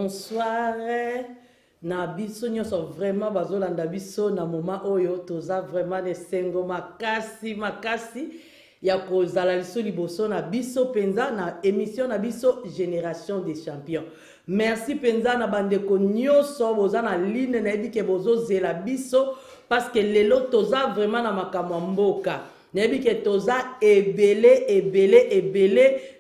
bonsoir. Na biso nyonso vraiment bazolanda biso na moment oyo toza vraiment ne sengo makasi ya kozala liso liboso na biso penza na émission na biso Génération des Champions. Merci penza na bandeko nyonso boza na ligne na yebi ke bozo zela biso parce que lelo toza vraiment na makambo mboka. Nebi ke toza ebele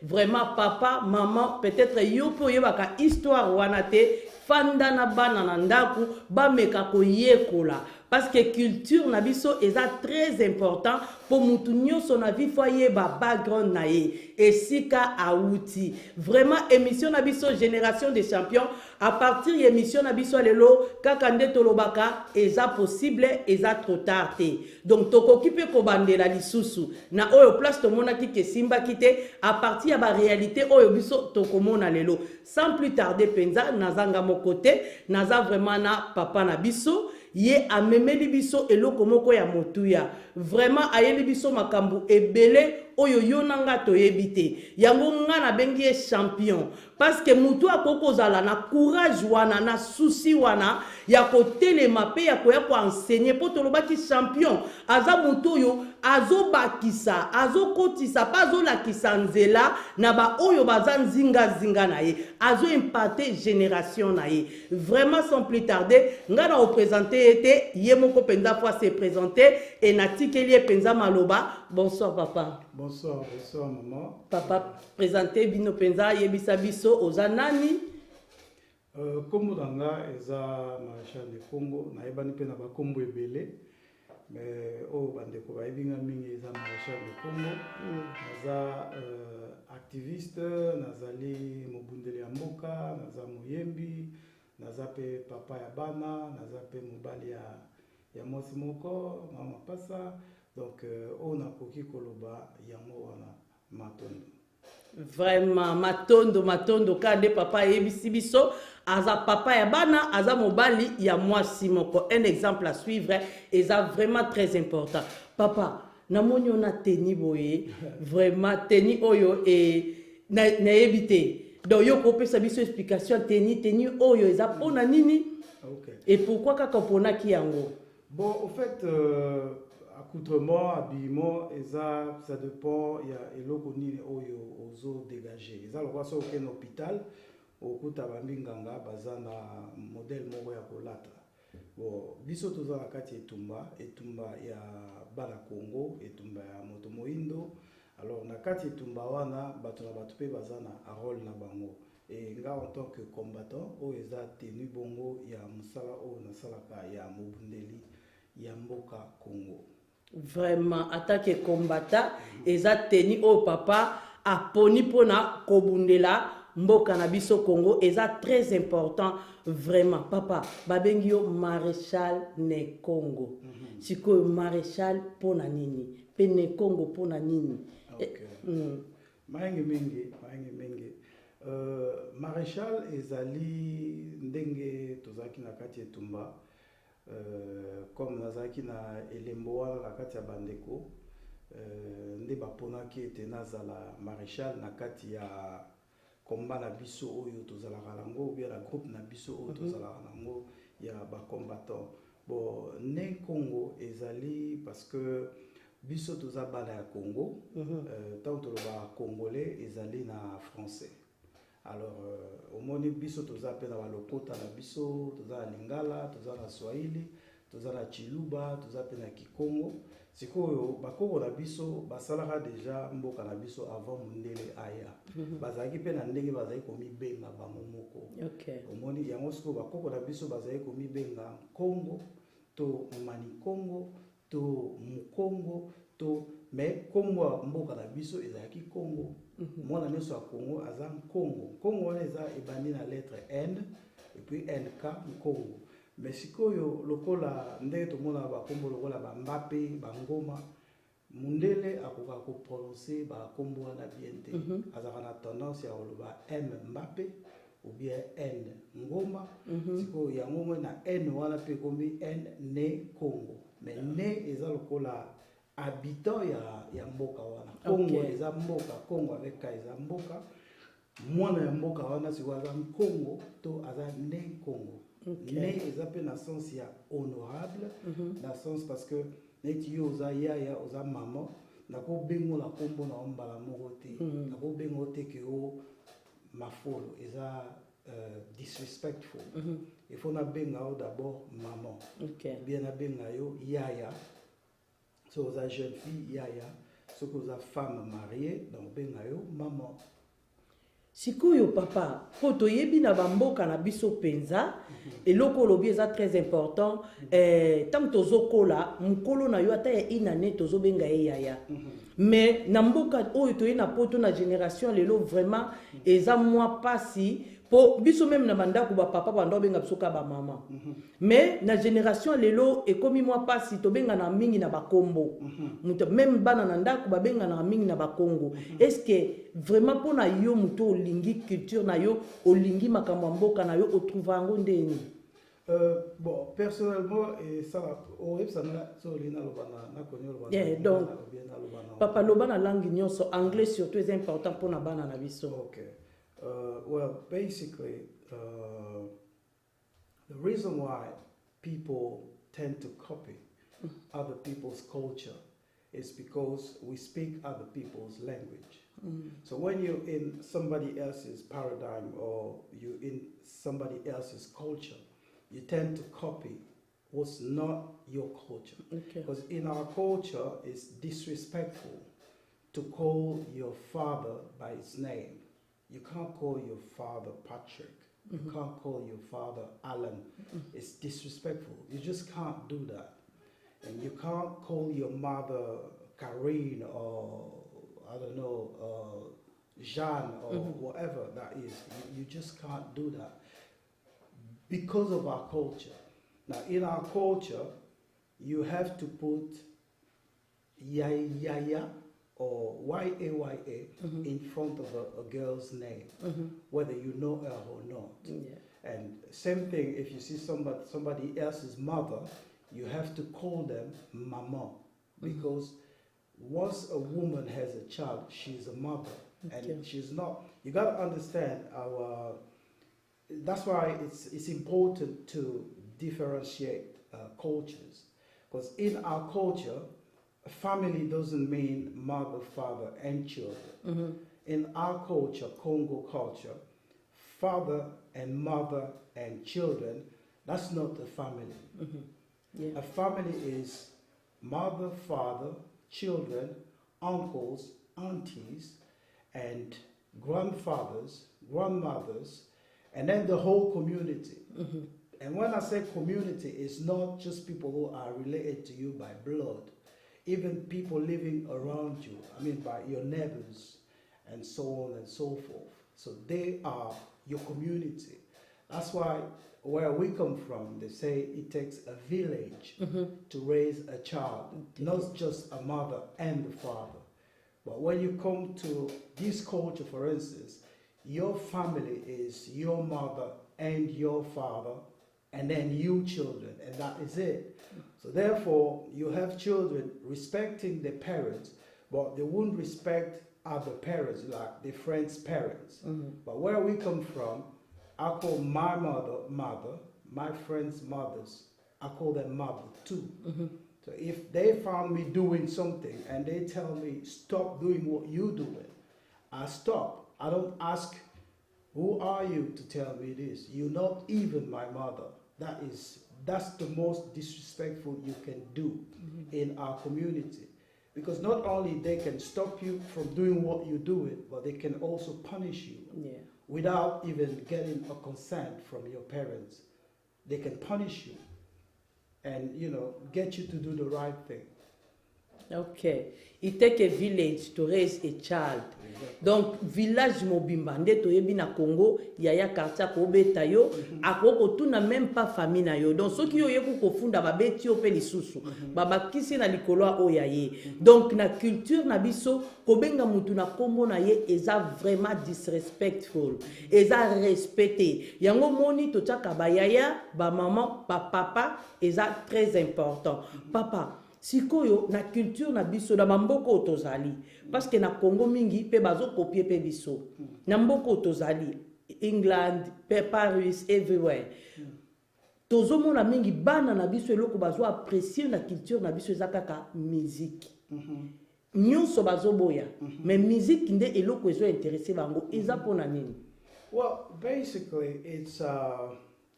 vraiment papa maman peut-être yo po yebaka histoire wana te fanda na bana na ndaku ba meka ko yekola parce que culture na biso est très important pour mutu nyonso na vie foyer ba background na ye esika auti vraiment émission na biso Génération des Champions à partir émission na biso lelo kaka nde tolobaka eza possible eza trop tard te donc tokoki pe ko bandela lisusu na oyo place to mona ki ke simba kite à partir ya ba réalité oyo biso tokomona lelo sans plus tarder penza nazanga mo côté naza vraiment na papa na biso ye amemeli biso eloko moko ya motuya vraiment ayeli biso makambu ebele oyo yonanga toyebite yango nga na bengi champion parce que mutu akokozala na courage wana na souci wana ya kotelema pe ya koya ko enseigner po tolobaki champion aza mutu oyo azobakisa azokotisa pa azolakisa nzela na ba oyo baza nzinga na ye azo impacter génération na ye vraiment sans plus tarder nga na représenter ete ye moko penza fois se présenter et natikeli penza maloba. Bonsoir papa. Bonsoir maman. Papa présenter bino penza yebisa biso oza nani? Kombo danga eza maréchal de Congo na yebani pe na ba kombo ebele mais bandeko ba yebinga mingi eza maréchal de Congo naza activiste nazali mobundeli ya mboka naza moyembi naza pe papa ya bana naza pe mobali ya mwasi moko mama pasa donc on a koki koloba yango wana matondo vraiment matondo kande papa yebisi biso aza papa ya bana aza mobali ya mwasi moko un exemple à suivre eza vraiment très important papa namoni ona teni boye vraiment teni oyo e na yebite donc yo kopesa biso explication teni oyo eza pona nini okay. Et pourquoi kaka pona ki yango bon au fait accoutrement, habillement, ça dépend, il y a eloko nini oyo ozo dégager. Eza lokwa so ke hôpital okuta bambinganga bazana modèle moko ya kolata. Bon, biso toza na kati etumba ya bana Congo, etumba ya moto moindo. Alors na kati etumba wana bato na bato pe bazana a rôle na bango. Et nga en tant que combattant, o eza tenu bongo ya musala o na salaka ya mobundeli ya mboka Congo. Vraiment attaque combattant eza teni o papa aponi pona kobundela mboka na biso Congo eza très important vraiment papa babengi yo maréchal ne Congo sikoyo maréchal pona nini pe ne Congo pona nini maenge mingi maréchal ezali ndenge tozaki na kati etumba comme nazaki na elembo wana na kati ya bandeko nde baponaki ete nazala maréchal na kati ya komba na biso oyo tozalaka nango ou bien la groupe na biso oyo tozalaka nango ya bacombattant bon ne Congo ezali parce que biso toza bana ya Congo tant toloba congolais ezali na français. Alors au moni biso toza pe na balokota na biso toza na lingala toza na swahili toza na chiluba toza pe na kikongo sikoyo bakoko na biso basalaka déjà mboka na biso avant mundele aya bazaki pe na ndenge bazaki komibenga bango moko au moni yango sikoyo bakoko na biso bazaki komibenga Congo to mani Congo to mukongo to mais Congo mboka na biso ezaki Congo. Mwana nyonso ya Congo aza Congo wana eza ebandi na lettre N et puis NK Congo. Mais sikoyo lokola ndenge tomona bakombo lokola ba Mbappé bangoma mundele akoka ko prononcer ba kombo wana bien te azaka na tendance ya koloba M Mbappé ou bien N ngoma sikoyo yango na N wana pe kombi N ne Congo mais ne eza lokola habitant ya mboka wana Congo eza mboka Congo avec eza mboka mwana ya mboka wana sikoyo aza Congo to aza né Congo. Okay. Né eza pe na sens ya honorable, na sens parce que neti yo oza yaya oza maman nakobengola kombo na mbala moko te, nakobengo te ke o mafolo eza disrespectful. Il faut nabenga o d'abord maman. Okay. Bien nabenga yo yaya. So oza jeune fille yaya, so que oza femme mariée donc benga yo maman. Sikoyo papa, po toyebi na bamboka na biso penza, eloko lobi eza très important. Tant tozokola, mukolo na yo ata ya inane tozobenga ye yaya. Mais na mboka oyo toye na poto na génération lelo vraiment eza moi pasi po biso même na bandako ba papa bando benga biso ka ba mama. Mais na génération lelo ekomi moi pasi to benga na mingi na bakombo. Muto même bana na ndako ba benga na mingi na bakongo. Est-ce que vraiment pour na yo muto olingi culture na yo olingi makambo mboka na yo otrouvango ndeni? Bon, personnellement, et ça, yeah, donc, papa, lobana langue nyonso, anglais surtout est important pour na bana na biso. Okay. Well, basically, the reason why people tend to copy other people's culture is because we speak other people's language. So when you're in somebody else's paradigm or you're in somebody else's culture, you tend to copy what's not your culture. Because in our culture, it's disrespectful to call your father by his name. You can't call your father Patrick. You can't call your father Alan. It's disrespectful. You just can't do that. And you can't call your mother Karine or, I don't know, Jeanne or whatever that is. You just can't do that. Because of our culture. Now, in our culture, you have to put yaya or yaya in front of a girl's name, whether you know her or not. Yeah. And same thing, if you see somebody else's mother, you have to call them mama, because once a woman has a child, she's a mother, and she's not. You got to understand our. That's why it's important to differentiate cultures, because in our culture, family doesn't mean mother, father, and children. In our culture, Congo culture, father and mother and children, that's not a family. A family is mother, father, children, uncles, aunties, and grandfathers, grandmothers, and then the whole community. And when I say community, it's not just people who are related to you by blood, even people living around you, I mean by your neighbors, and so on and so forth. So they are your community. That's why where we come from, they say it takes a village to raise a child, not just a mother and the father. But when you come to this culture, for instance, your family is your mother and your father, and then you children, and that is it. So therefore, you have children respecting their parents, but they won't respect other parents, like their friends' parents. But where we come from, I call my mother, my friends' mothers, I call them mother too. So if they found me doing something and they tell me, stop doing what you're doing, I stop. I don't ask, who are you to tell me this? You're not even my mother. That's the most disrespectful you can do in our community. Because not only they can stop you from doing what you're doing, but they can also punish you without even getting a consent from your parents. They can punish you and, you know, get you to do the right thing. Okay. It take a village to raise a child. Donc village mobimba nde toyebi na Congo yaya quartier ko beta yo akoko tuna même pas famille na yo. Donc soki yo yeku ko funda babeti yo pe lisusu baba kisi na likolo o yaye. Donc na culture na biso ko benga mutu na kombo na ye eza vraiment disrespectful. Eza respecté. Yango moni to tshaka ba yaya, ba maman, ba papa eza très important. Papa sikoyo na culture na biso na mamboko tozali parce que na Congo mingi pe bazo copier pe biso na mboko tozali England pe Paris everywhere tozomona mingi bana na biso eloko bazo apprécier na culture na biso eza kaka musique nyonso bazoboya mais musique nde eloko ezo intéressé bango eza pona nini. Well, basically,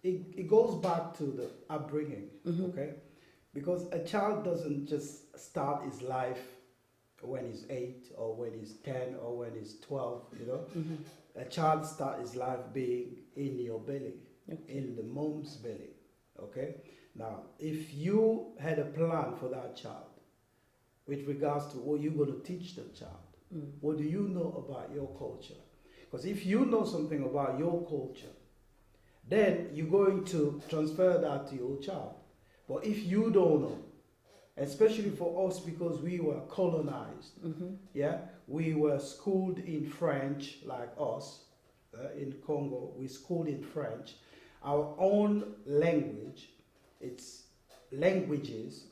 it goes back to the upbringing, okay? Because a child doesn't just start his life when he's 8 or when he's 10 or when he's 12, you know? A child starts his life being in your belly, in the mom's belly, okay? Now, if you had a plan for that child with regards to what you're going to teach the child, what do you know about your culture? Because if you know something about your culture, then you're going to transfer that to your child. But if you don't know, especially for us because we were colonized, yeah, we were schooled in French like us, in Congo, we schooled in French. Our own language, it's languages,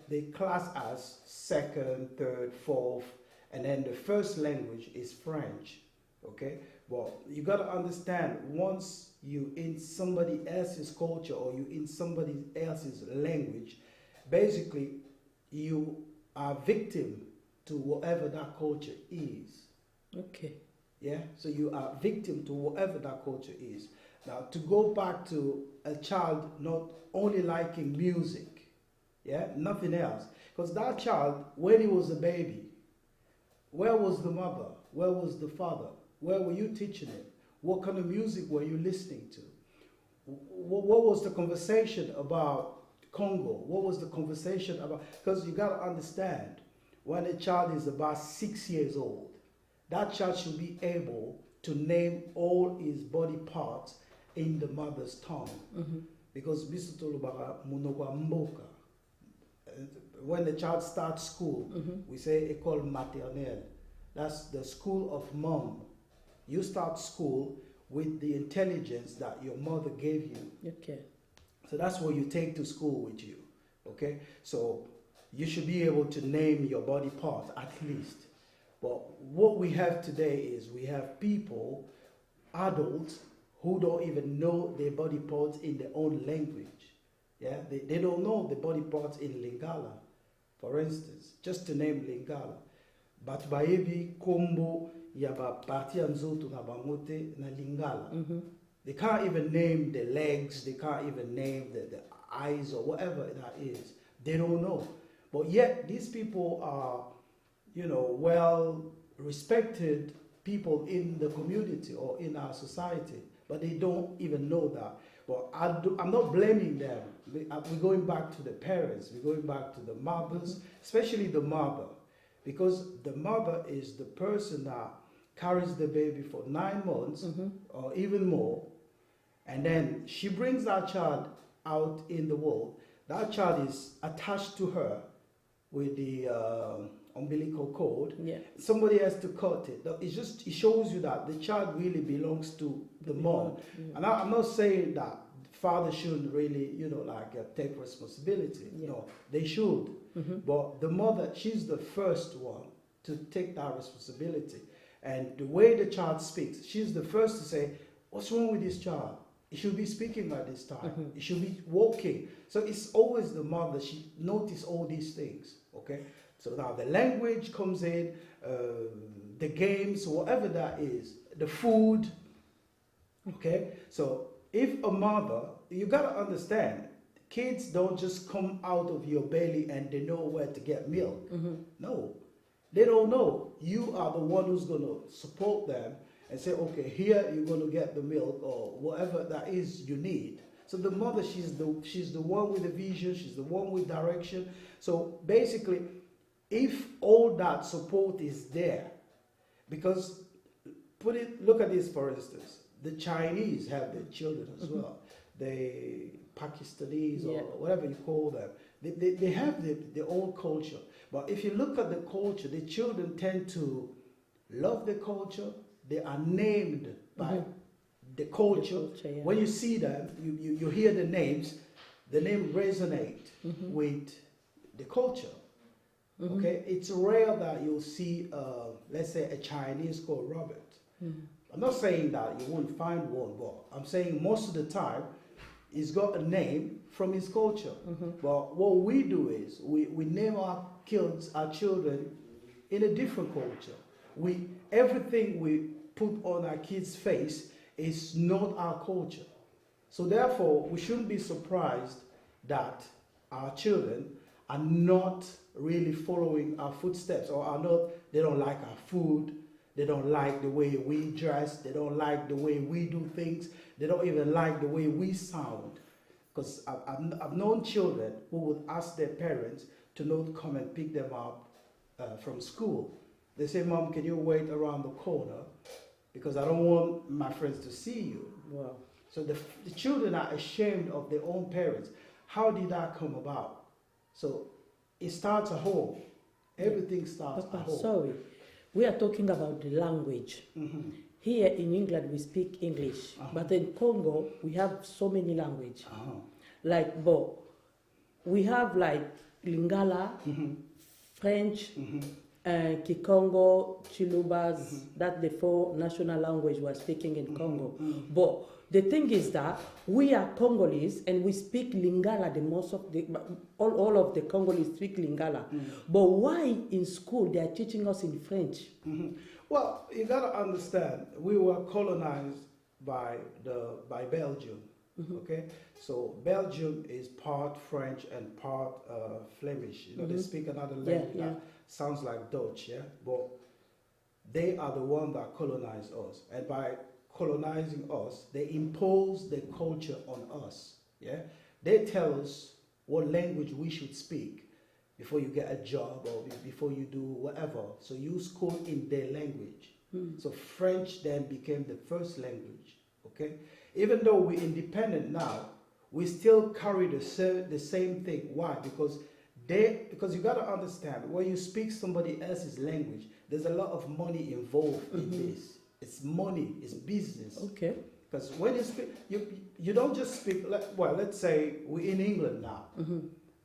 they class as second, third, fourth, and then the first language is French. Okay, well, you got to understand, once you in somebody else's culture or you in somebody else's language, basically you are victim to whatever that culture is. Okay. Yeah, so you are victim to whatever that culture is. Now, to go back to a child not only liking music, yeah, nothing else, because that child, when he was a baby, where was the mother? Where was the father? Where were you teaching him? What kind of music were you listening to? What was the conversation about Congo? What was the conversation about? Because you got to understand, when a child is about 6 years old, that child should be able to name all his body parts in the mother's tongue. Because when the child starts school, we say école maternelle. That's the school of mom. You start school with the intelligence that your mother gave you. Okay. So that's what you take to school with you. Okay? So you should be able to name your body parts at least. But what we have today is we have people, adults, who don't even know their body parts in their own language. Yeah? They don't know the body parts in Lingala, for instance, just to name Lingala. But baebi kombo yaba parti anzoto na bangote na Lingala. They can't even name the legs, they can't even name the eyes or whatever that is. They don't know. But yet these people are, you know, well respected people in the community or in our society, but they don't even know that. But I'm not blaming them. We're going back to the parents, we're going back to the mothers, especially the mother. Because the mother is the person that carries the baby for 9 months or even more, and then she brings that child out in the world. That child is attached to her with the umbilical cord. Yeah. Somebody has to cut it. It shows you that the child really belongs to the mom. And I'm not saying that father shouldn't really, you know, like take responsibility. Yeah. No, they should. But the mother, she's the first one to take that responsibility. And the way the child speaks, she's the first to say, what's wrong with this child? He should be speaking at this time. He should be walking. So it's always the mother. She notices all these things, okay? So now the language comes in, the games, whatever that is, the food, okay? So if a mother, you got to understand, kids don't just come out of your belly and they know where to get milk. No, they don't know. You are the one who's going to support them and say, okay, here you're going to get the milk or whatever that is you need. So the mother, she's the one with the vision, she's the one with direction. So basically, if all that support is there, because look at this for instance, the Chinese have their children as well. The Pakistanis or whatever you call them, they have their own culture. But if you look at the culture, the children tend to love the culture. They are named by the culture. When you see them, you hear the names, the name resonate with the culture. Okay, it's rare that you'll see, let's say, a Chinese called Robert. I'm not saying that you won't find one, but I'm saying most of the time, he's got a name from his culture. But what we do is we name our kids, our children, in a different culture. Everything we put on our kids' face is not our culture. So therefore, we shouldn't be surprised that our children are not really following our footsteps, or they don't like our food, they don't like the way we dress, they don't like the way we do things, they don't even like the way we sound. Because I've known children who would ask their parents to not come and pick them up from school. They say, "Mom, can you wait around the corner? Because I don't want my friends to see you." Wow. So the children are ashamed of their own parents. How did that come about? So it starts at home. Everything starts at home. Sorry, we are talking about the language. Here in England, we speak English, but in Congo, we have so many languages. Like, we have like Lingala, French, Kikongo, Chilubas. That's the 4 national languages we are speaking in Congo. But the thing is that we are Congolese and we speak Lingala. All of the Congolese speak Lingala. But why in school they are teaching us in French? Well, you gotta understand, we were colonized by Belgium. Okay, so Belgium is part French and part Flemish. You know, they speak another language that sounds like Dutch. Yeah, but they are the one that colonized us, and by colonizing us, they impose their culture on us. Yeah, they tell us what language we should speak before you get a job or before you do whatever. So you school in their language. So French then became the first language. Okay, even though we're independent now, we still carry the same thing. Why? Because you got to understand, when you speak somebody else's language, there's a lot of money involved in this. It's money, it's business. Okay. Because when you speak, you don't just speak, well, let's say we're in England now.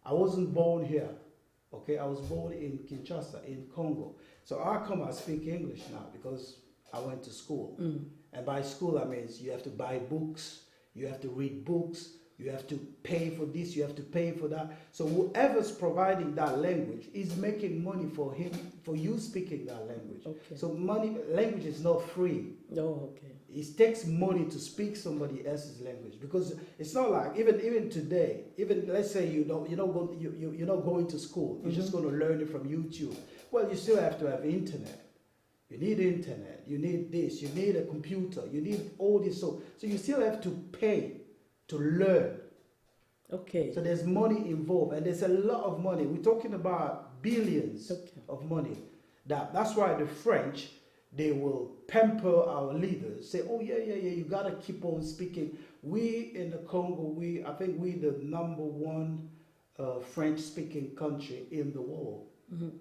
I wasn't born here. Okay, I was born in Kinshasa, in Congo. So I speak English now because I went to school. And by school, I mean you have to buy books, you have to read books, you have to pay for this, you have to pay for that. So whoever's providing that language is making money for you speaking that language. Okay. So language is not free. Oh, okay. It takes money to speak somebody else's language, because it's not like even today. Even let's say you're not going to school. You're just going to learn it from YouTube. Well, you still have to have internet. You need internet. You need this. You need a computer. You need all this. So you still have to pay to learn. Okay. So there's money involved, and there's a lot of money. We're talking about billions of money. That's why the French, they will pamper our leaders, say, "Oh yeah, you gotta keep on speaking." We in the Congo, I think we're the #1 French-speaking country in the world,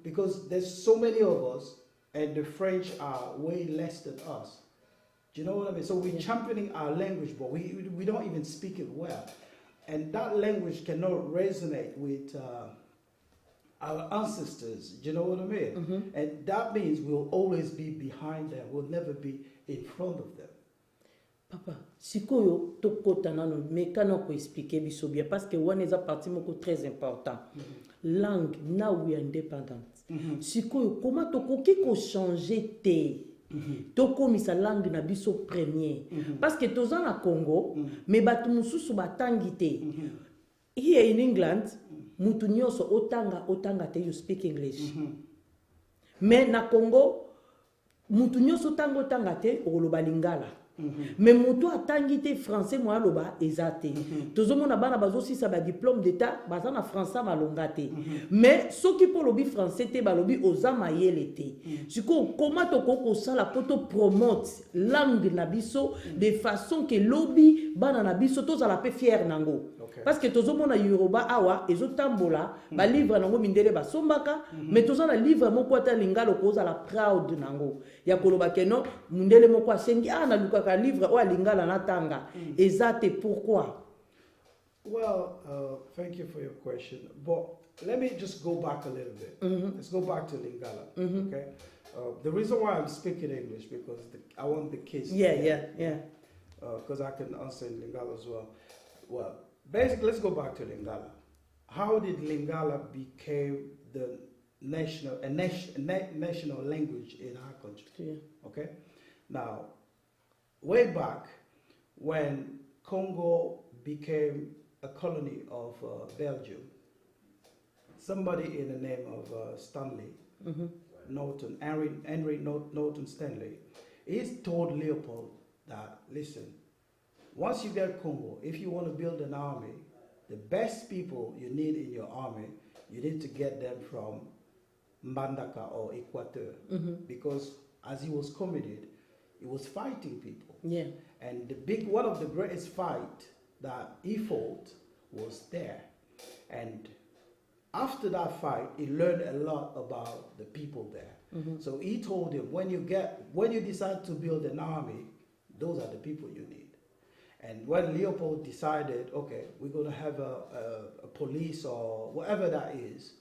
because there's so many of us, and the French are way less than us. Do you know what I mean? So we're championing our language, but we don't even speak it well, and that language cannot resonate with our ancestors. Do you know what I mean? And that means we'll always be behind them. We'll never be in front of them. Papa, sikoyo tokota nano mekana ko expliquer biso bien parce que one is a partie moko très important. Langue, now we are independent. Sikoyo comment tokoki ko changer te? Tokomisa langue na biso premier. Parce que toza na Congo, mais batu mususu batangi te. Here in England, mutu nyonso otanga te, you speak English. Mais na Congo, mutu nyonso otanga te, oloba Lingala. Mais mutu atangi te français mo aloba ezate. Tozomona bana bazosisa ba diplôme d'état, baza na français balonga te. Mais soki po lobi français te balobi oza mayele te. Siko comment tokoko sala poto promote langue na biso de façon que lobi bana na biso tozala pe fier nango. Parce que tozomona Yoruba awa ezotambola ba livre nango mindele basombaka, mais tozana livre moko ata lingalo koza la proud nango. Ya koloba keno mindele moko asengi na lukaka livre o lingala natanga. Ezate pourquoi? Well, thank you for your question. But let me just go back a little bit. Let's go back to Lingala. Okay. The reason why I'm speaking English because I want the kids. Yeah. Because I can answer in Lingala as well. Well, basically, let's go back to Lingala. How did Lingala became the national language in our country? Yeah. Okay. Now, way back when Congo became a colony of Belgium, somebody in the name of Stanley Norton, Henry Norton Stanley, he told Leopold that, listen, once you get Congo, if you want to build an army, the best people you need in your army, you need to get them from Mbandaka or Equateur, because as he was committed, he was fighting people. Yeah. And one of the greatest fight that he fought was there. And after that fight, he learned a lot about the people there. So he told him, when you decide to build an army, those are the people you need. And when Leopold decided, okay, we're going to have a police or whatever that is,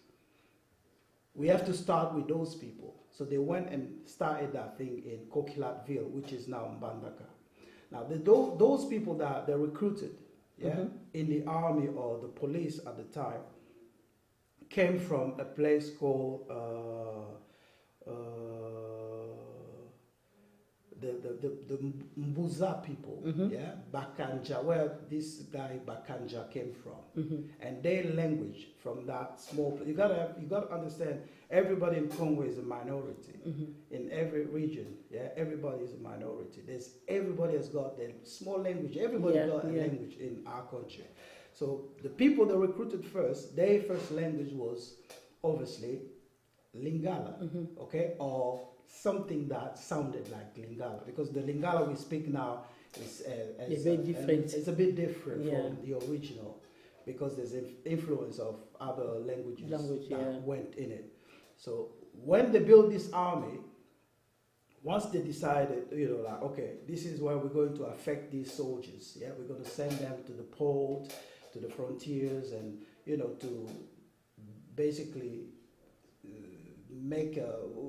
we have to start with those people. So they went and started that thing in Coquillatville, which is now Mbandaka. Now, those people that they recruited in the army or the police at the time came from a place called the Mbuza people, Bakanja, where this guy Bakanja came from, and their language from that small place. You gotta understand. Everybody in Congo is a minority. In every region, everybody is a minority. Everybody has got their small language. Everybody got a language in our country. So the people that recruited first, their first language was obviously Lingala, okay, or something that sounded like Lingala, because the Lingala we speak now is very different. It's a bit different from the original, because there's an influence of other languages that went in it. So when they built this army, once they decided, like, okay, this is where we're going to affect these soldiers. Yeah, we're going to send them to the port, to the frontiers, and to basically make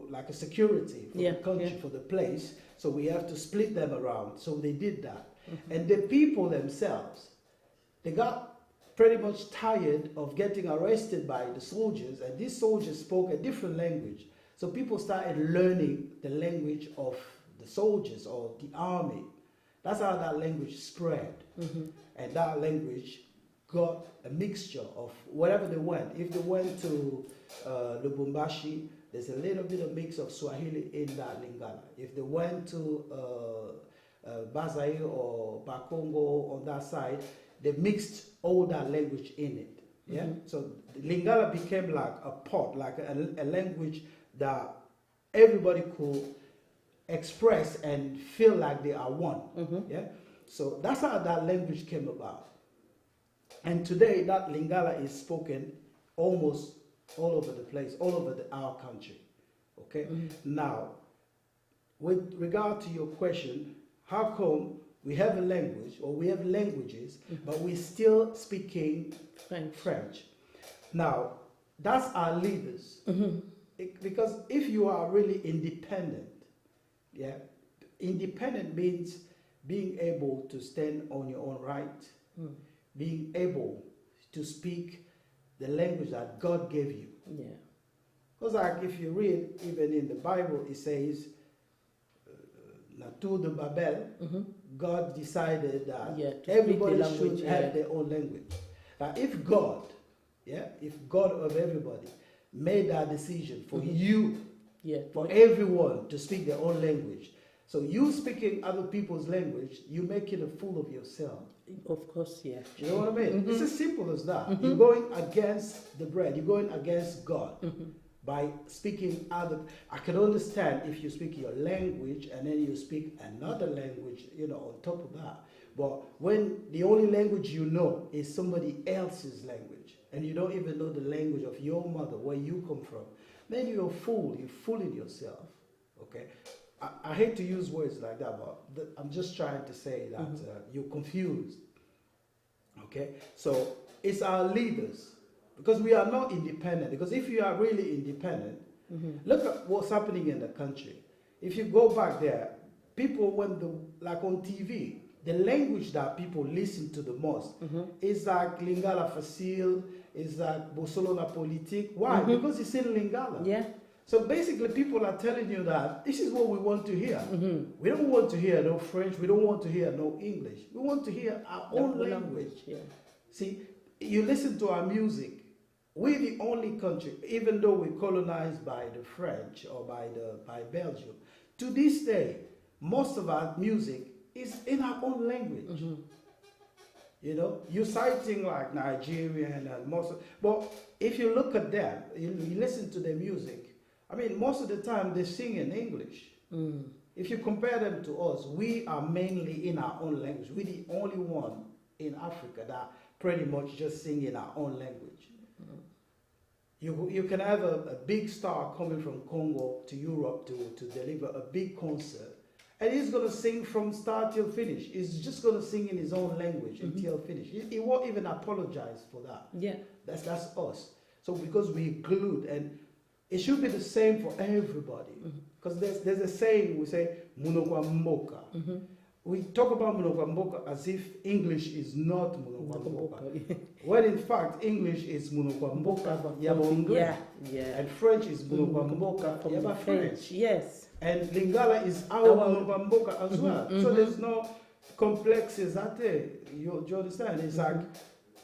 like a security for the country, for the place. So we have to split them around. So they did that, and the people themselves, they got pretty much tired of getting arrested by the soldiers, and these soldiers spoke a different language. So people started learning the language of the soldiers or the army. That's how that language spread. And that language got a mixture of wherever they went. If they went to Lubumbashi, there's a little bit of mix of Swahili in that Lingala. If they went to Bazaire or Bakongo on that side, they mixed all that language in it. Yeah. So Lingala became like a pot, like a language that everybody could express and feel like they are one. Yeah. So that's how that language came about. And today that Lingala is spoken almost all over the place, all over our country. Okay. Now, with regard to your question, how come we have a language, or we have languages, but we're still speaking French? Now, that's our leaders. Because if you are really independent, independent means being able to stand on your own right, being able to speak the language that God gave you. Because like if you read, even in the Bible, it says, Tour de Babel, God decided that everybody should have their own language. Now, if God of everybody made that decision for you, for everyone to speak their own language, so you speaking other people's language, you're making a fool of yourself. Of course, yeah. You know what I mean? It's as simple as that. You're going against the bread. You're going against God. By speaking other, I can understand if you speak your language and then you speak another language, on top of that. But when the only language you know is somebody else's language, and you don't even know the language of your mother, where you come from, then you're a fool. You're fooling yourself. Okay? I hate to use words like that, but I'm just trying to say that you're confused. Okay, so it's our leaders, because we are not independent. Because if you are really independent, look at what's happening in the country. If you go back there, people, like on TV, the language that people listen to the most is like Lingala Facile, is like Bosolona Politique. Why? Because it's in Lingala. Yeah. So basically, people are telling you that this is what we want to hear. We don't want to hear no French. We don't want to hear no English. We want to hear our own language. Yeah. See, you listen to our music. We're the only country, even though we're colonized by the French or by Belgium, to this day, most of our music is in our own language. You know, you're citing like Nigerian and but if you look at them, you listen to their music, I mean, most of the time they sing in English. If you compare them to us, we are mainly in our own language. We're the only one in Africa that pretty much just sing in our own language. You can have a big star coming from Congo to Europe to deliver a big concert, and he's going to sing from start till finish. He's just going to sing in his own language until finish. He won't even apologize for that. Yeah. That's us. So because we glued, and it should be the same for everybody. Because there's a saying, we say, Munokwa Mboka. We talk about Munokwa Mboka as if English is not Munokwa Mboka. When in fact, English is Munokwa Mboka Yaba English. Yeah. And French is Munokwa Mboka Yaba French. Yes. And Lingala is our Munokwa Mboka as well. So there's no complexes out there. You understand? It's like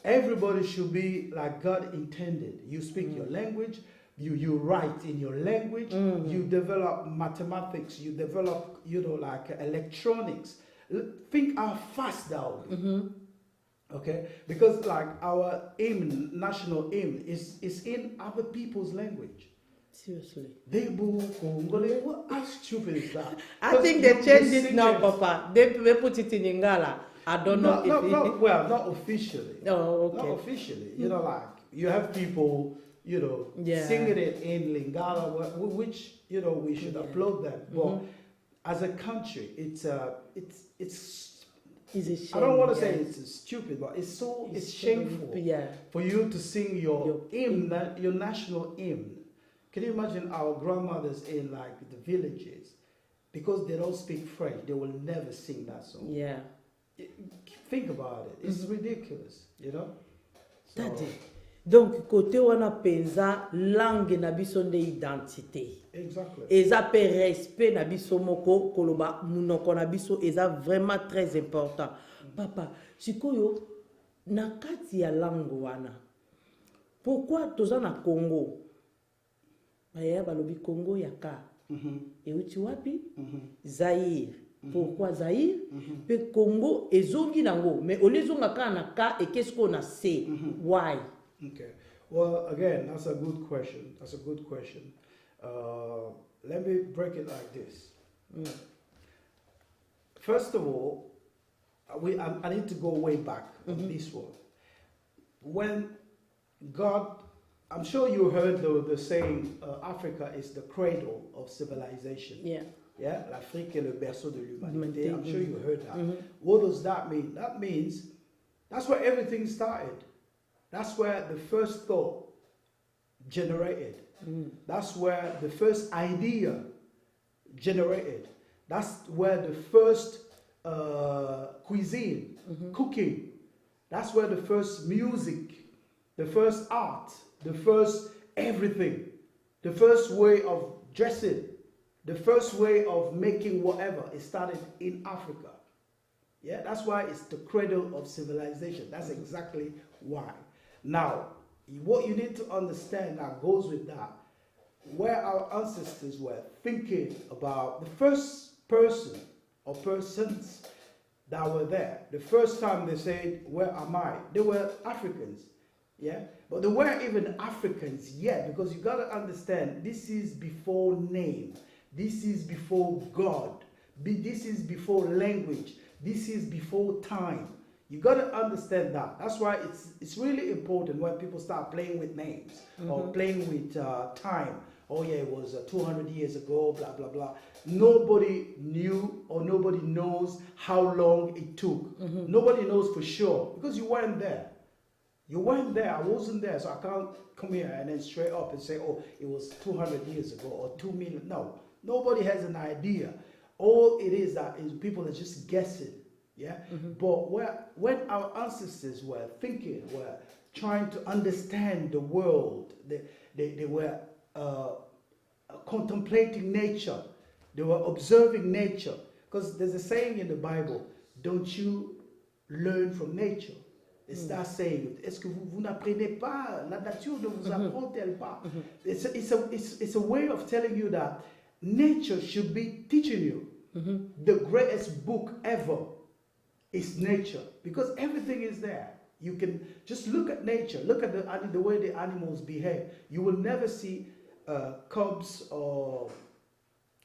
everybody should be like God intended. You speak your language. You write in your language, you develop mathematics, you develop, like electronics. Think how fast that will be. Okay? Because like our hymn, national hymn, is in other people's language. Seriously. How stupid is that? I think they changed it now, Papa. They put it in Lingala. I don't know if not officially. Oh, okay. Not officially. Like you have people singing it in Lingala, which we should applaud them. But as a country, it's a shame. I don't want to say it's stupid, but it's shameful for you to sing your hymn, your national hymn. Can you imagine our grandmothers in like the villages, because they don't speak French, they will never sing that song. Yeah. Think about it. It's ridiculous, So, donc côté wana penza langue na biso nde identité. Exactly. Eza pe respect na biso moko koloba munoko na biso eza vraiment très important. Papa, sikoyo na kati ya langue wana. Pourquoi toza na Congo? Baya balobi Congo yaka. Euti wapi? Zaïre. Pourquoi Zaïre? Pe Congo ezongi nango, mais olezonga ka na ka et qu'est-ce qu'on a c'est? Why? Okay. Well, again, that's a good question. Let me break it like this. First of all, I need to go way back on this one. When God, I'm sure you heard the saying, Africa is the cradle of civilization. Yeah. Yeah, l'Afrique est le berceau de l'humanité. I'm sure you heard that. What does that mean? That means that's where everything started. That's where the first thought generated. That's where the first idea generated. That's where the first cuisine, cooking. That's where the first music, the first art, the first everything, the first way of dressing, the first way of making whatever, it started in Africa. Yeah, that's why it's the cradle of civilization. That's exactly why. Now, what you need to understand that goes with that, where our ancestors were thinking about the first person or persons that were there. The first time they said, "Where am I?" They were Africans, yeah? But they weren't even Africans yet, because you got to understand, this is before name. This is before God. This is before language. This is before time. You got to understand that. That's why it's really important when people start playing with names or playing with time oh yeah, it was 200 years ago, blah, blah, blah. Nobody knew or nobody knows how long it took. Nobody knows for sure because you weren't there. You weren't there. I wasn't there, so I can't come here and then straight up and say, oh, it was 200 years ago or 2 million. No, nobody has an idea. All it is that is people are just guessing. Yeah. But when our ancestors were thinking, were trying to understand the world, they were contemplating nature. They were observing nature. Because there's a saying in the Bible, don't you learn from nature? It's that saying, est-ce que vous n'apprenez pas? La nature ne vous apprend-elle pas? It's a way of telling you that nature should be teaching you. The greatest book ever is nature. Because everything is there. You can just look at nature. Look at the way the animals behave. You will never see cubs or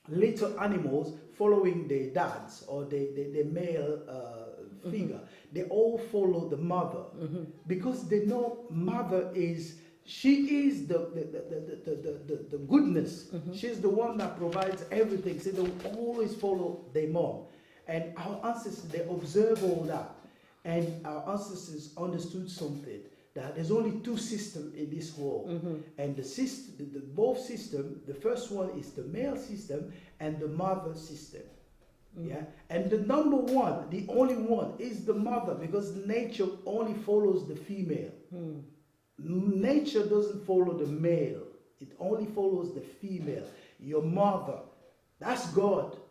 little animals following their dads or the male figure. They all follow the mother because they know mother is, she is the goodness. She's the one that provides everything. So they always follow their mom. And our ancestors, they observe all that. And our ancestors understood something, that there's only two systems in this world. And both systems, the first one is the male system and the mother system. Yeah, and the number one, the only one, is the mother, because nature only follows the female. Nature doesn't follow the male, it only follows the female. Your mother, that's God,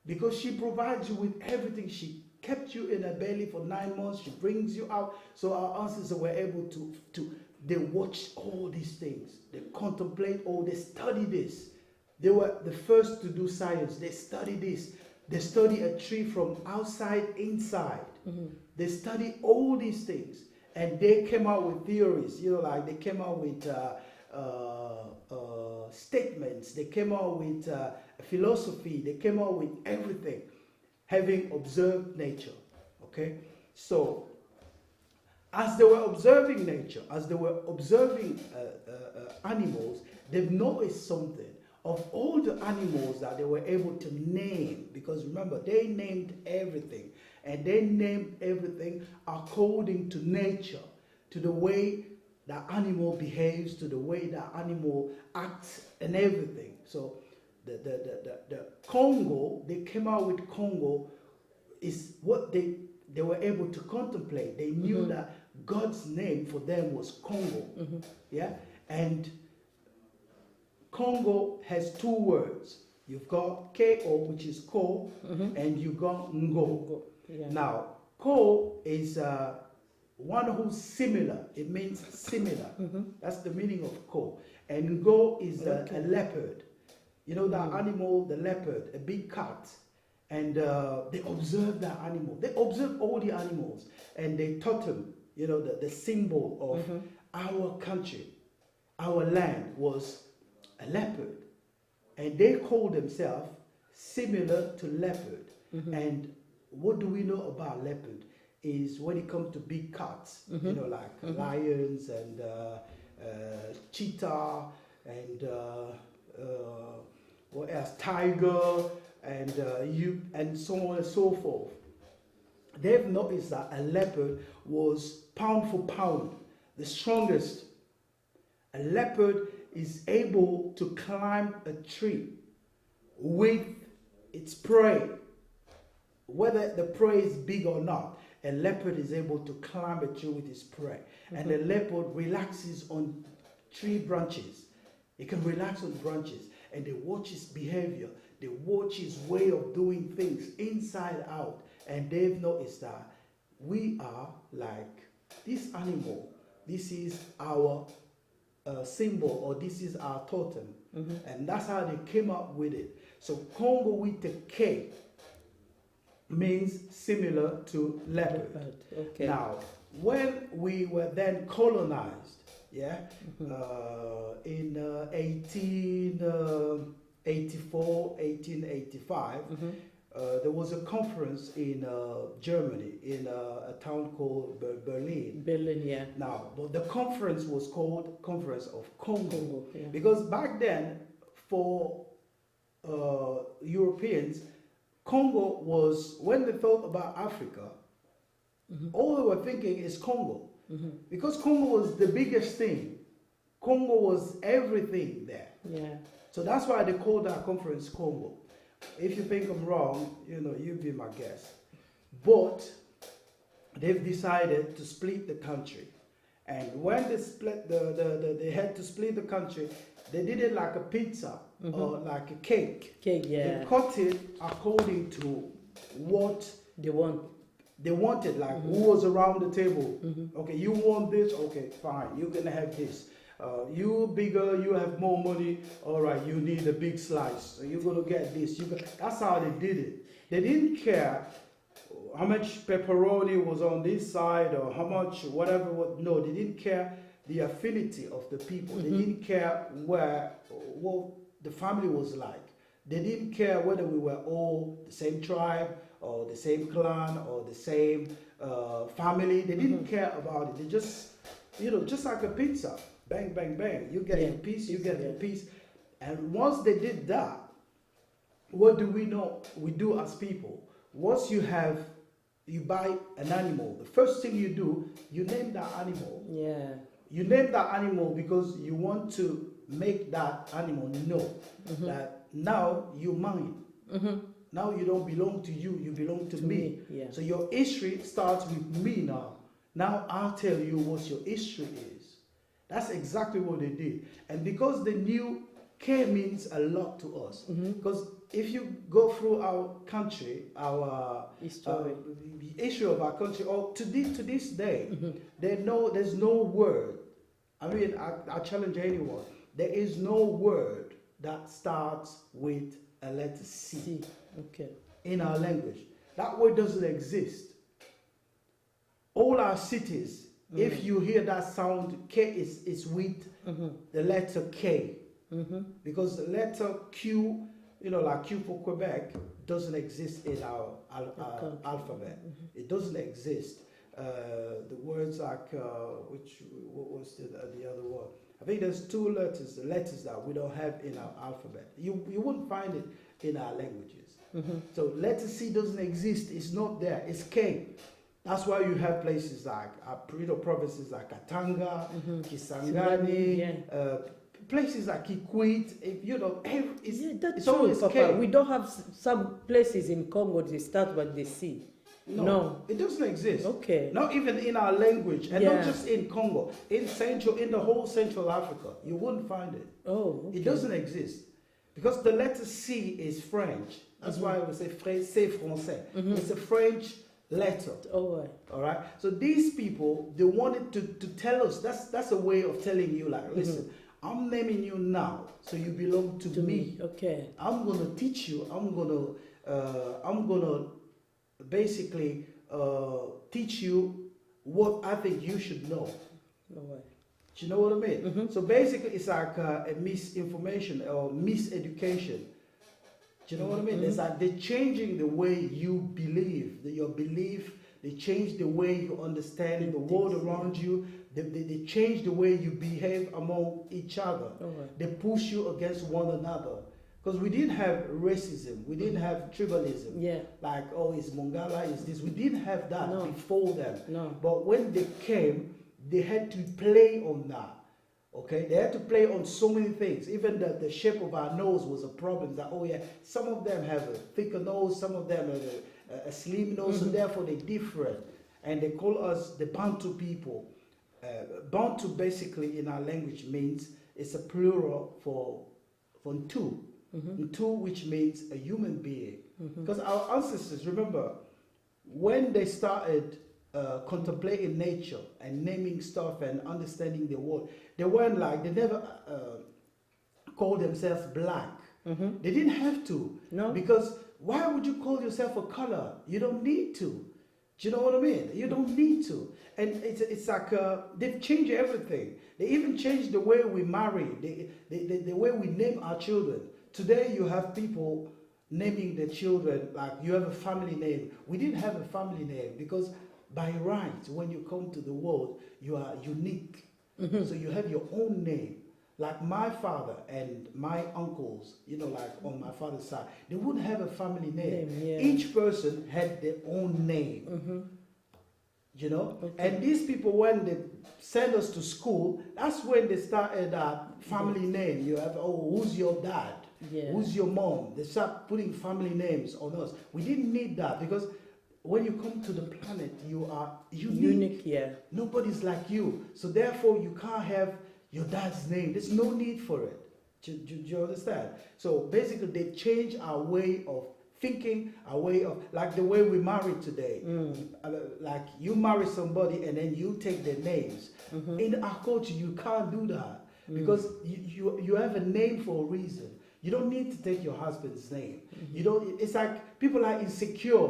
because she provides you with everything. She kept you in her belly for 9 months. She brings you out. So our ancestors were able to they watch all these things. They contemplate all. They study this. They were the first to do science. They study this. They study a tree from outside, inside. They study all these things. And they came out with theories. You know, like they came out with statements. They came out with philosophy. They came out with everything, having observed nature. Okay? So, as they were observing nature, as they were observing animals, they've noticed something. Of all the animals that they were able to name, because remember, they named everything, and they named everything according to nature, to the way that animal behaves, to the way that animal acts, and everything. So the Congo, they came out with Congo, is what they were able to contemplate. They knew that God's name for them was Congo. Yeah, and Congo has two words. You've got Ko, which is Ko, and you've got Ngo. Yeah. Now, Ko is one who's similar. It means similar. That's the meaning of Ko. And Ngo is a leopard. You know that animal, the leopard, a big cat. And they observe that animal. They observe all the animals. And they taught them, you know, the symbol of our country, our land was a leopard, and they call themselves similar to leopard. And what do we know about leopard is when it comes to big cats, you know, like lions and cheetah and what else, tiger and so on and so forth. They've noticed that a leopard was pound for pound the strongest. A leopard is able to climb a tree with its prey. Whether the prey is big or not, a leopard is able to climb a tree with its prey. And the leopard relaxes on tree branches. It can relax on branches, and they watch his behavior. They watch his way of doing things inside out. And they've noticed that we are like this animal. This is our symbol, or this is our totem. And that's how they came up with it. So Congo with the K means similar to leopard. Okay. Now, when we were then colonized, yeah, in 1884, 1885, there was a conference in Germany, in a town called Berlin. Berlin, yeah. Now, the conference was called Conference of Congo, Congo, yeah. because back then, for Europeans, Congo was, when they thought about Africa, all they were thinking is Congo. Because Congo was the biggest thing. Congo was everything there. Yeah. So that's why they called that conference Congo. If you think I'm wrong, you be my guest. But they've decided to split the country. And when they split they had to split the country, they did it like a pizza or like a cake. Cake, yeah. They cut it according to what They want. they wanted, like who was around the table. Okay, you want this? Okay, fine, you're gonna have this. You bigger, you have more money. All right, you need a big slice. So you're gonna get this. That's how they did it. They didn't care how much pepperoni was on this side or how much whatever. No, they didn't care the affinity of the people. They didn't care what the family was like. They didn't care whether we were all the same tribe or the same clan or the same family. They didn't care about it. They just, just like a pizza. Bang, bang, bang. You get your piece, you get your piece. And once they did that, what do we know we do as people? Once you buy an animal, the first thing you do, you name that animal. Yeah. You name that animal because you want to make that animal know that now you're mine. Now you don't belong to you, you belong to me. Yeah. So your history starts with me now. Now I'll tell you what your history is. That's exactly what they did. And because they knew care means a lot to us. Because if you go through our country, our history of our country, or to this day, there's no word. I mean, I challenge anyone. There is no word that starts with a letter C. Okay. In our language. That word doesn't exist. All our cities, if you hear that sound, K is with the letter K. Because the letter Q, like Q for Quebec, doesn't exist in our alphabet. It doesn't exist. The words like, what was the other one? I think there's two letters that we don't have in our alphabet. You wouldn't find it in our languages. So letter C doesn't exist. It's not there. It's K. That's why you have places like provinces like Katanga, Kisangani, places like Kikwit. That's it's true, always Papa. K. We don't have some places in Congo that start with the C. No, it doesn't exist. Okay. Not even in our language, and not just in Congo. In the whole Central Africa, you wouldn't find it. Oh, okay. It doesn't exist because the letter C is French. That's why we say c'est français. It's a French letter. All right. So these people, they wanted to tell us. That's a way of telling you, like, listen, I'm naming you now, so you belong to me. Okay. I'm gonna teach you. I'm gonna basically teach you what I think you should know. All right. Do you know what I mean? So basically, it's like a misinformation or miseducation. Do you know what I mean? It's like they're changing the way you believe, your belief. They change the way you understand the world around you. They change the way you behave among each other. Right. They push you against one another. Because we didn't have racism. We didn't have tribalism. Yeah. Like, oh, it's Mongala, is this. We didn't have that before them. No. But when they came, they had to play on that. Okay, they had to play on so many things. Even the shape of our nose was a problem. That, oh yeah, some of them have a thicker nose, some of them have a slim nose, so therefore they're different. And they call us the Bantu people. Bantu basically in our language means, it's a plural for Ntu. Ntu, which means a human being. Because our ancestors, remember, when they started contemplating nature and naming stuff and understanding the world, they never called themselves black. They didn't have to. No. Because why would you call yourself a color? You don't need to. Do you know what I mean? You don't need to. And it's like they've changed everything. They even changed the way we marry, the way we name our children. Today you have people naming the children, like you have a family name. We didn't have a family name because by right, when you come to the world, you are unique. So you have your own name. Like my father and my uncles, you know, like on my father's side, they wouldn't have a family name. Each person had their own name. You know, and these people, when they send us to school, that's when they started family name. You have, oh, who's your dad? Who's your mom? They start putting family names on us. We didn't need that because when you come to the planet, you are unique. Nobody's like you. So therefore, you can't have your dad's name. There's no need for it. Do you understand? So basically, they change our way of thinking, our way of, like the way we marry today. Like you marry somebody and then you take their names. In our culture, you can't do that because you have a name for a reason. You don't need to take your husband's name. You don't. It's like people are insecure.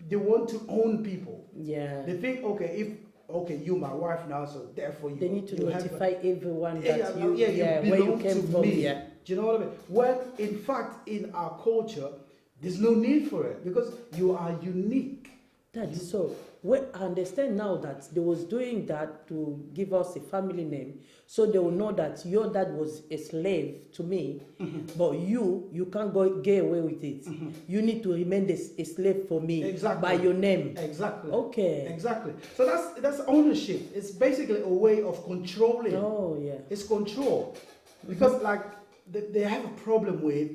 They want to own people. They think, okay, you're my wife now, so therefore they need to notify everyone that you where you came from. Do you know what I mean? Well, in fact, in our culture, there's no need for it because you are unique. That is so. Well, I understand now that they was doing that to give us a family name, so they will know that your dad was a slave to me, but you can't get away with it. You need to remain a slave for me by your name. Exactly. Okay. Exactly. So that's ownership. It's basically a way of controlling. Oh yeah. It's control, because like they have a problem with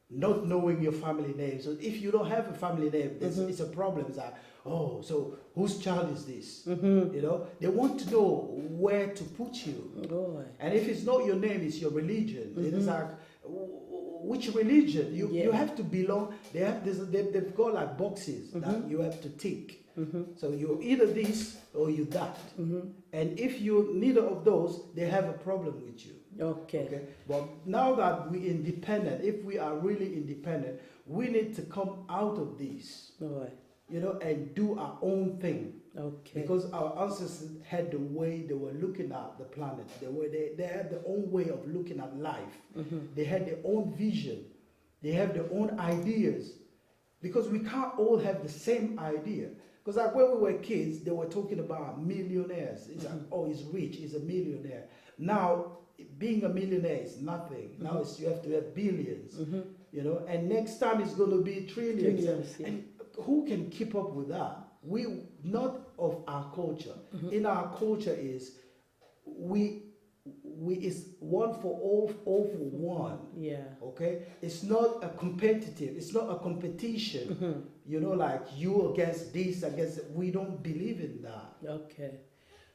not knowing your family name. So if you don't have a family name, it's a problem. It's like, oh, so whose child is this? You know, they want to know where to put you. And if it's not your name, it's your religion. It's like, which religion? You have to belong. They've got like boxes that you have to tick. So you're either this or you that. And if you're neither of those, they have a problem with you. Okay. But now that we're independent, if we are really independent, we need to come out of this. You know, and do our own thing. Because our ancestors had the way they were looking at the planet. They had their own way of looking at life. They had their own vision. They have their own ideas. Because we can't all have the same idea. Because like when we were kids, they were talking about millionaires. It's like, oh, he's rich, he's a millionaire. Now, being a millionaire is nothing. Now you have to have billions. You know, and next time it's going to be trillions. And who can keep up with that? We not of our culture. In our culture is we is one for all for one. Okay, it's not a competitive. It's not a competition. You know, like you against this, against. We don't believe in that. Okay.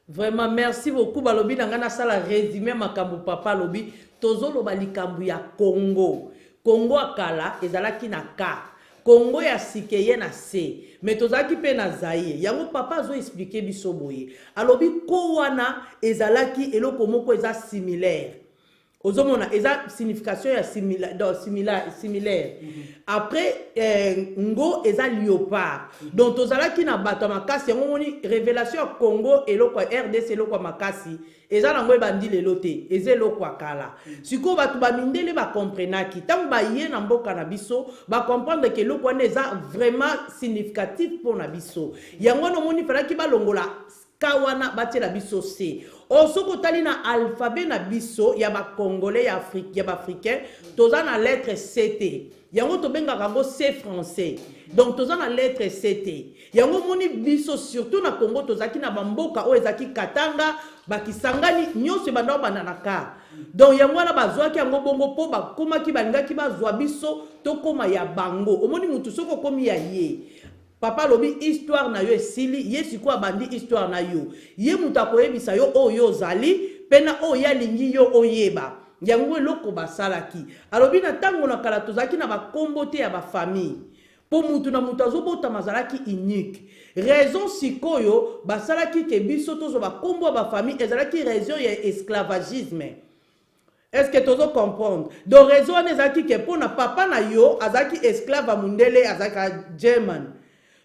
Vraiment merci beaucoup balobi nangana sala résumé makambu papa lobi tozoloba likambu ya Congo. Congo akala ezalaki na ka. Congo ya sikeye na se. Mais tozaki pe na Zaïre. Yango papa zo expliquer biso boye. Alobi ko wana ezalaki eloko moko eza similaire. Ozomona eza signification ya similaire. Après ngo eza léopard. Donc tozalaki na bato makasi yango moni révélation ya Congo eloko RDC eloko makasi eza nango ebandi lelo te eza eloko akala. Siko bato ba mindele ba comprenaki tango ba ye na mboka na biso ba comprendre que eloko wana eza vraiment significatif pour na biso. Yango no moni falaki ba longola kawana batela biso se. Osoko tali na alphabet na biso ya ba congolais ya Afrique ya ba africain toza na lettre CT. Yango to benga kango C français. Donc toza na lettre CT. Yango moni biso surtout na Congo tozaki na bamboka o ezaki Katanga bakisangani nyonso banda bananaka. Donc yango na bazwaki yango bongo po bakomaki balingaki bazwa biso tokoma ya bango. Omoni mutu soko komi ya ye. Papa lobi histoire na yo esili ye siko abandi histoire na yo ye mutu akoyebisa yo oyo zali pena oyo alingi yo oyeba yango eloko basalaki alobi na tango na kala tozaki na bakombo te ya bafamille po mutu na mutu azobota mazalaki unique raison sikoyo basalaki ke biso tozo bakombo ya bafamille ezalaki raison ya esclavagisme. Est-ce que tu veux comprendre? Donc raison ezalaki ke pona papa na yo azaki esclave a mundele azaka German.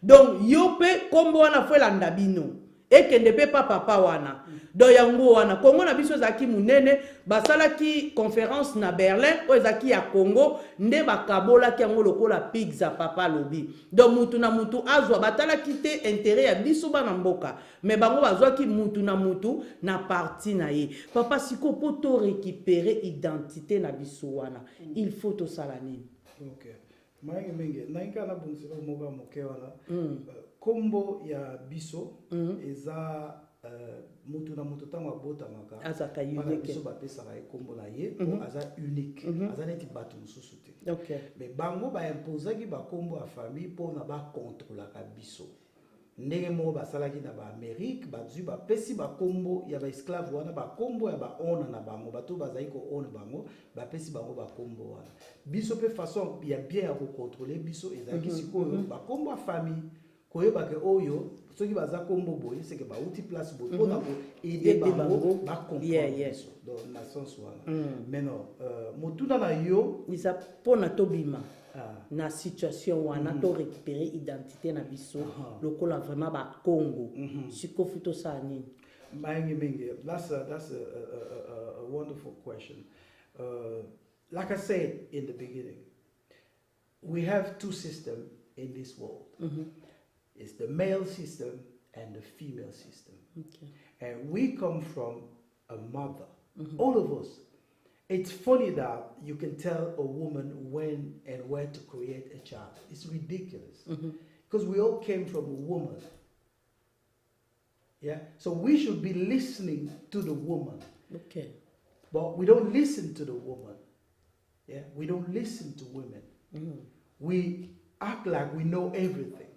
Donc, yo pe kombo wana fwe landa bino. ekende pe papa wana do yango wana Congo na biso ezaki munene basalaki conférence na Berlin o ezaki ya Congo nde bakabolaki yango lokola pizza papa lobi do mutu na mutu azwa batalaki te intérêt ya biso bana mboka mais bango bazwaki mutu na parti na ye papa siko po to récupérer identité na biso wana il faut to sala nini. Okay. Maenge mingi nainga na bunsiro moga moke wana kombo ya biso eza mutu na mutu tango abota maka azaka unique unique ba pesa ba kombo na ye po aza unique aza neti batu mususu te. Okay. Mais bango ba imposaki ba kombo ya famille po na ba contrôler ka biso ndenge mo basalaki na ba Amérique bazui ba pesi ba kombo ya ba esclave wana ba kombo ya ba ona na bango bato bazai ko ona bango ba pesi bango ba kombo wana biso pe façon ya bien ya ko contrôler biso ezaki sikoyo ba kombo ya famille koyeba ke oyo soki baza kombo boye c'est que ba outil place boye pona ko aider bango ba comprendre biso donc na sens wana maintenant motuna na yo isa pona tobima na situation wana to récupérer identité na biso lokola vraiment ba Congo siko futo sa nini. That's a wonderful question. Like I said in the beginning, we have two systems in this world. It's the male system and the female system. Okay. And we come from a mother, all of us. It's funny that you can tell a woman when and where to create a child. It's ridiculous. Because we all came from a woman. Yeah? So we should be listening to the woman. Okay. But we don't listen to the woman. Yeah? We don't listen to women. We act like we know everything.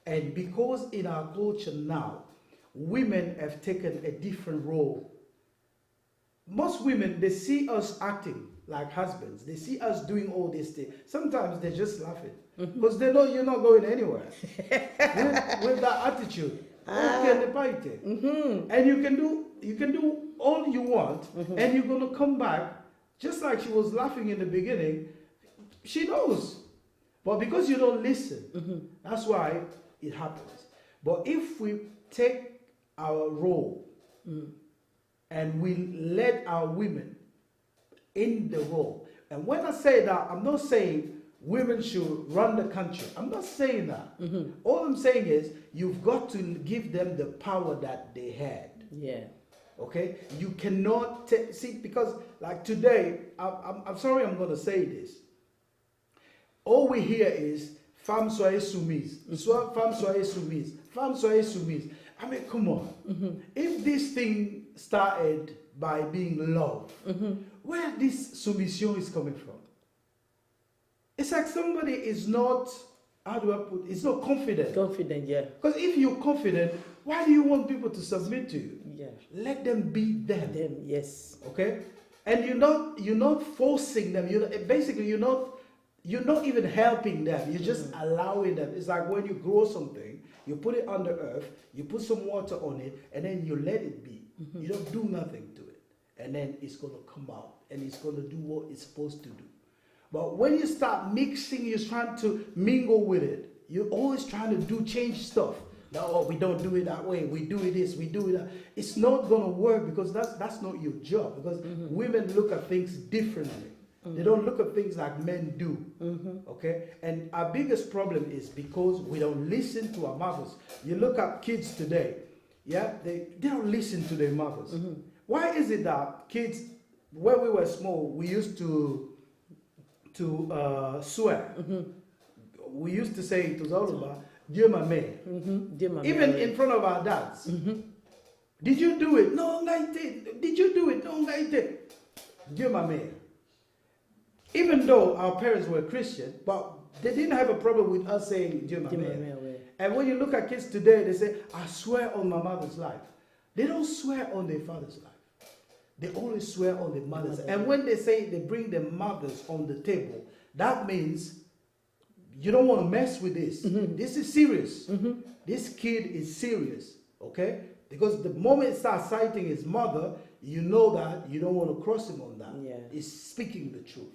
And because in our culture now, women have taken a different role. Most women, they see us acting like husbands. They see us doing all these things. Sometimes they're just laughing because they know you're not going anywhere with that attitude. And you can do all you want, and you're gonna come back just like she was laughing in the beginning. She knows, but because you don't listen, that's why it happens. But if we take our role and we let our women in the role, and when I say that, I'm not saying women should run the country. I'm not saying that. All I'm saying is you've got to give them the power that they had. Yeah. Okay? You cannot see, because like today, I'm sorry I'm going to say this. All we hear is femme soyez soumise, femme soyez soumise, femme soyez soumise. I mean, come on. If this thing started by being love, where this submission is coming from? It's like somebody is not, how do I put it? It's not confident. Confident, yeah. Because if you're confident, why do you want people to submit to you? Yeah. Let them be them. Them, yes. Okay? And you're not forcing them. You're not even helping them. You're just allowing them. It's like when you grow something, you put it under earth, you put some water on it, and then you let it be. You don't do nothing to it. And then it's going to come out, and it's going to do what it's supposed to do. But when you start mixing, you're trying to mingle with it. You're always trying to change stuff. No, we don't do it that way. We do it this, we do it that. It's not going to work because that's not your job. Because women look at things differently. They don't look at things like men do. Okay? And our biggest problem is because we don't listen to our mothers. You look at kids today, yeah, they don't listen to their mothers. Why is it that kids, when we were small, we used to swear? We used to say it was all about Dieu ma mère. Even in front of our dads. Did you do it? No, I did. Did you do it? No, I did. Dieu ma mère. Even though our parents were Christian, but they didn't have a problem with us saying Dieu ma mère. And when you look at kids today, they say, I swear on my mother's life. They don't swear on their father's life. They always swear on their mother's. And when they say they bring their mothers on the table, that means you don't want to mess with this. This is serious. This kid is serious, okay? Because the moment he starts citing his mother, you know that you don't want to cross him on that. Yeah. He's speaking the truth,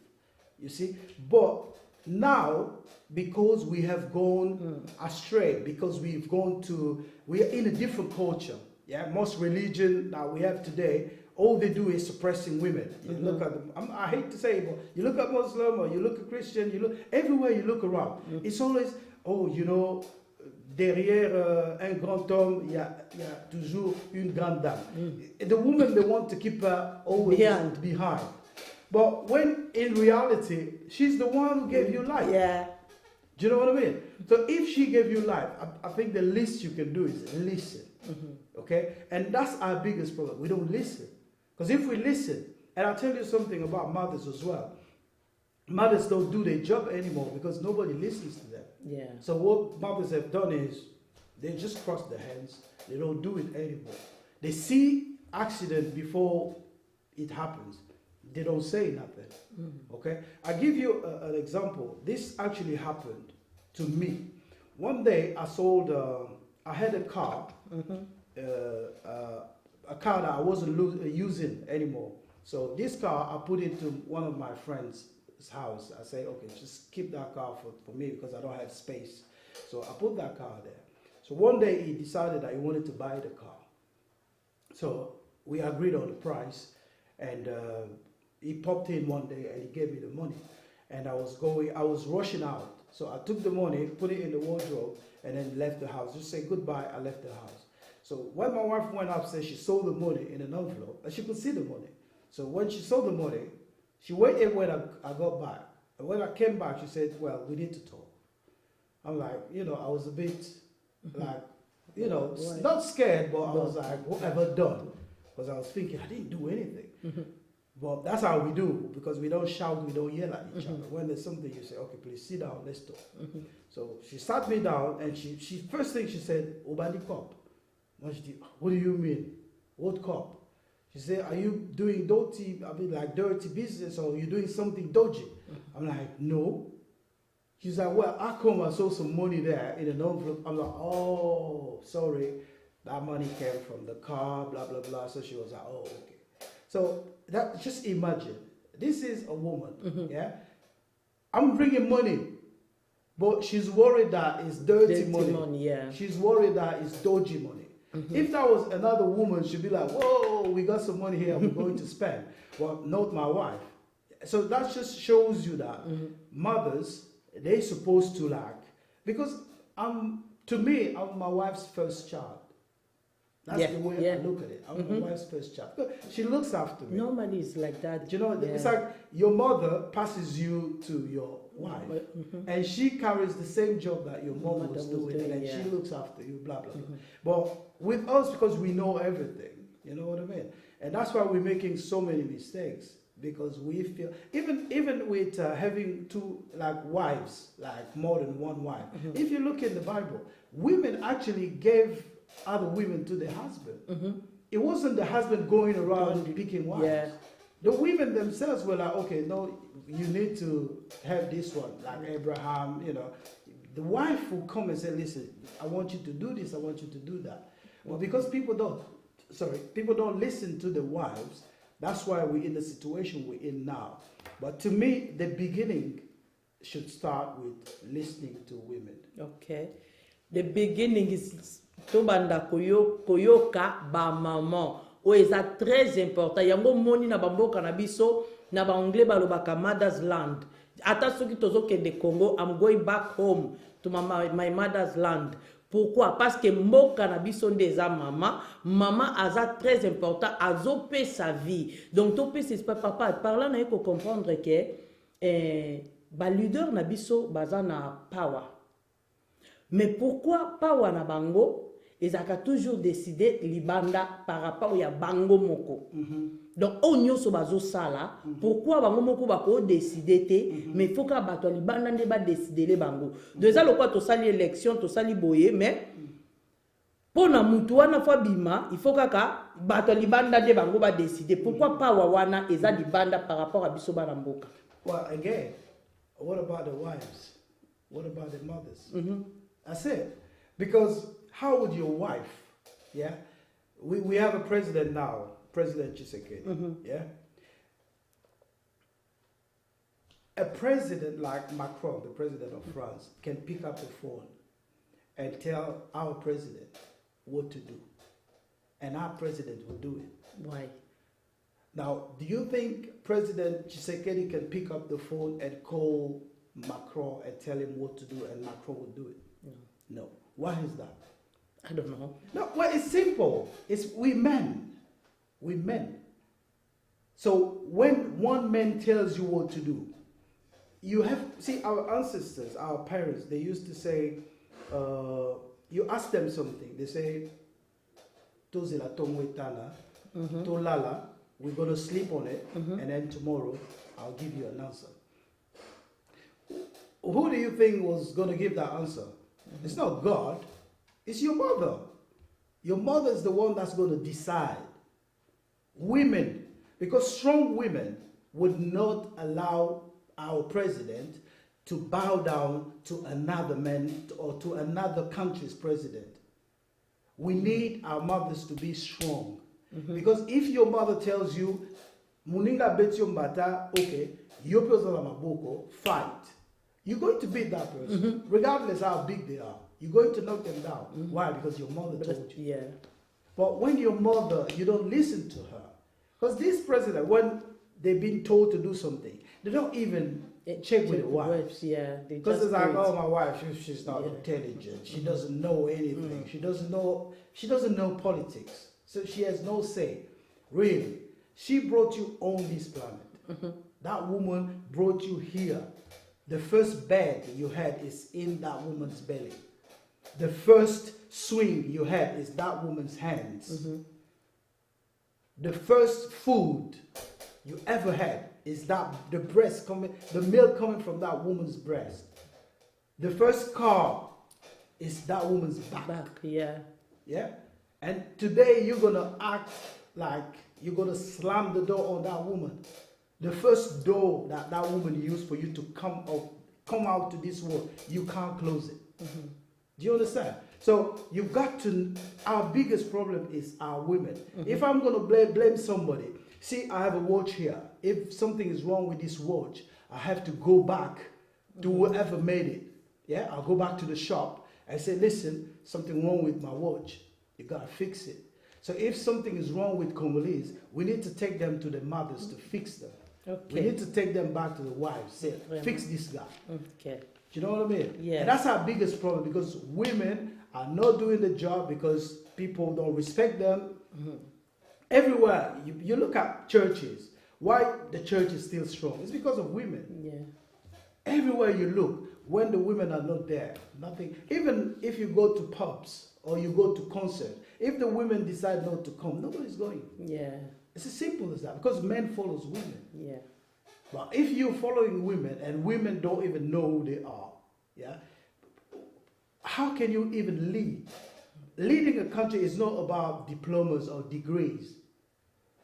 you see? But Now, because we have gone astray, because we are in a different culture. Yeah, most religion that we have today, all they do is suppressing women. You look at them, I hate to say it, but you look at Muslim or you look at Christian, you look everywhere you look around. It's always, oh, you know, derrière un grand homme, il y a toujours une grande dame. The woman, they want to keep her always behind. But when in reality, she's the one who gave you life. Yeah. Do you know what I mean? So if she gave you life, I think the least you can do is listen. Okay? And that's our biggest problem. We don't listen. Because if we listen, and I'll tell you something about mothers as well. Mothers don't do their job anymore because nobody listens to them. Yeah. So what mothers have done is they just cross their hands. They don't do it anymore. They see accident before it happens. They don't say nothing. Okay? I give you an example. This actually happened to me. One day I had a car, a car that I wasn't using anymore. So this car, I put it to one of my friends' house. I say, okay, just keep that car for me because I don't have space. So I put that car there. So one day he decided that he wanted to buy the car. So we agreed on the price, and he popped in one day and he gave me the money. And I was rushing out. So I took the money, put it in the wardrobe, and then left the house. Just say goodbye, I left the house. So when my wife went upstairs, she saw the money in an envelope, and she could see the money. So when she saw the money, she waited when I got back. And when I came back, she said, well, we need to talk. I'm like, you know, I was a bit like, you know, not scared, but I was like, what have I done? Because I was thinking, I didn't do anything. But that's how we do, because we don't shout, we don't yell at each other. When there's something, you say, okay, please sit down, let's talk. So she sat me down, and she first thing she said, Obani cop. What do you mean? What cop? She said, are you doing dirty business, or are you doing something dodgy? I'm like, no. She's like, well, how come I saw some money there in an envelope? I'm like, oh, sorry. That money came from the car, blah, blah, blah. So she was like, oh, okay. So just imagine, this is a woman, yeah? I'm bringing money, but she's worried that it's dirty money. Yeah. She's worried that it's dodgy money. If that was another woman, she'd be like, whoa, we got some money here we're going to spend. Well, not my wife. So that just shows you that mothers, they're supposed to because to me, I'm my wife's first child. That's the way I look at it. I'm my wife's first child. She looks after me. Normally it's like that. You know, it's like your mother passes you to your wife, and she carries the same job that your mom was doing, and then she looks after you, blah, blah, blah. But with us, because we know everything, you know what I mean? And that's why we're making so many mistakes, because we feel, even with having two wives, more than one wife, if you look in the Bible, women actually gave other women to their husband. It wasn't the husband going around picking wives. Yeah. The women themselves were like, okay, no, you need to have this one, like Abraham, you know. The wife will come and say, listen, I want you to do this, I want you to do that. Well, because people don't listen to the wives, that's why we're in the situation we're in now. But to me, the beginning should start with listening to women. Okay. The beginning is tobanda koyoka ba maman. O eza très important. Yango moni na bamboka na biso na ba anglais balobaka mother's land. Ata soki tozo kende Congo, I'm going back home to my mother's land. Pourquoi? Parce que mboka na biso ndeza mama, mama aza très important, azo pe sa vie. Donc to pe c'est pas papa. Parlant na ko comprendre que ba leader na biso baza na power. Mais pourquoi power na bango? Ils ont toujours décidé libanda par rapport à bango moko. Donc on y so bazo sala. Pourquoi bango moko bako décider te? Mais il faut que bato libanda ne ba décider les bango. Déjà le quoi to sali élection, to sali boye, mais pour na mutu wana fo bima, il faut kaka bato libanda de bango ba décider. Pourquoi pas wana eza libanda par rapport à biso bana mboka? Well, again, what about the wives? What about the mothers? I said, because how would your wife, we have a president now, President Tshisekedi, A president like Macron, the president of France, can pick up the phone and tell our president what to do. And our president will do it. Why? Now, do you think President Tshisekedi can pick up the phone and call Macron and tell him what to do and Macron will do it? No. Why is that? I don't know. No, well, it's simple. It's we men. We men. So when one man tells you what to do, you have, see, our ancestors, our parents, they used to say, you ask them something, they say, Tozela tongwetana, tolala, we're going to sleep on it, and then tomorrow I'll give you an answer. Who do you think was going to give that answer? It's not God, it's your mother. Your mother is the one that's going to decide. Women, because strong women would not allow our president to bow down to another man or to another country's president. We need our mothers to be strong. Because if your mother tells you, Muninga betyo mbata, okay, yopezo la maboko, fight. You're going to beat that person, regardless how big they are. You're going to knock them down. Why? Because your mother told you. Yeah. But when your mother, you don't listen to her. Because this president, when they've been told to do something, they don't even check with the wives. Yeah. Because it's like, oh, my wife, she's not intelligent. She doesn't know anything. She doesn't know politics. So she has no say. Really. She brought you on this planet. That woman brought you here. The first bed you had is in that woman's belly. The first swing you had is that woman's hands. The first food you ever had is that the breast coming, the milk coming from that woman's breast. The first car is that woman's back. Yeah. Yeah? And today you're going to act like you're going to slam the door on that woman. The first door that that woman used for you to come out to this world, you can't close it. Do you understand? So you've got to, our biggest problem is our women. If I'm going to blame somebody, see, I have a watch here. If something is wrong with this watch, I have to go back to whoever made it. Yeah, I'll go back to the shop and say, listen, something wrong with my watch. You got to fix it. So if something is wrong with Congolese, we need to take them to the mothers to fix them. Okay. We need to take them back to the wives. Say, fix this guy. Okay. Do you know what I mean? Yeah. And that's our biggest problem, because women are not doing the job because people don't respect them. Everywhere you look at churches, why the church is still strong? It's because of women. Yeah. Everywhere you look, when the women are not there, nothing. Even if you go to pubs or you go to concerts, if the women decide not to come, nobody's going. Yeah. It's as simple as that, because men follows women. Yeah. But if you're following women and women don't even know who they are, yeah, how can you even lead? Leading a country is not about diplomas or degrees.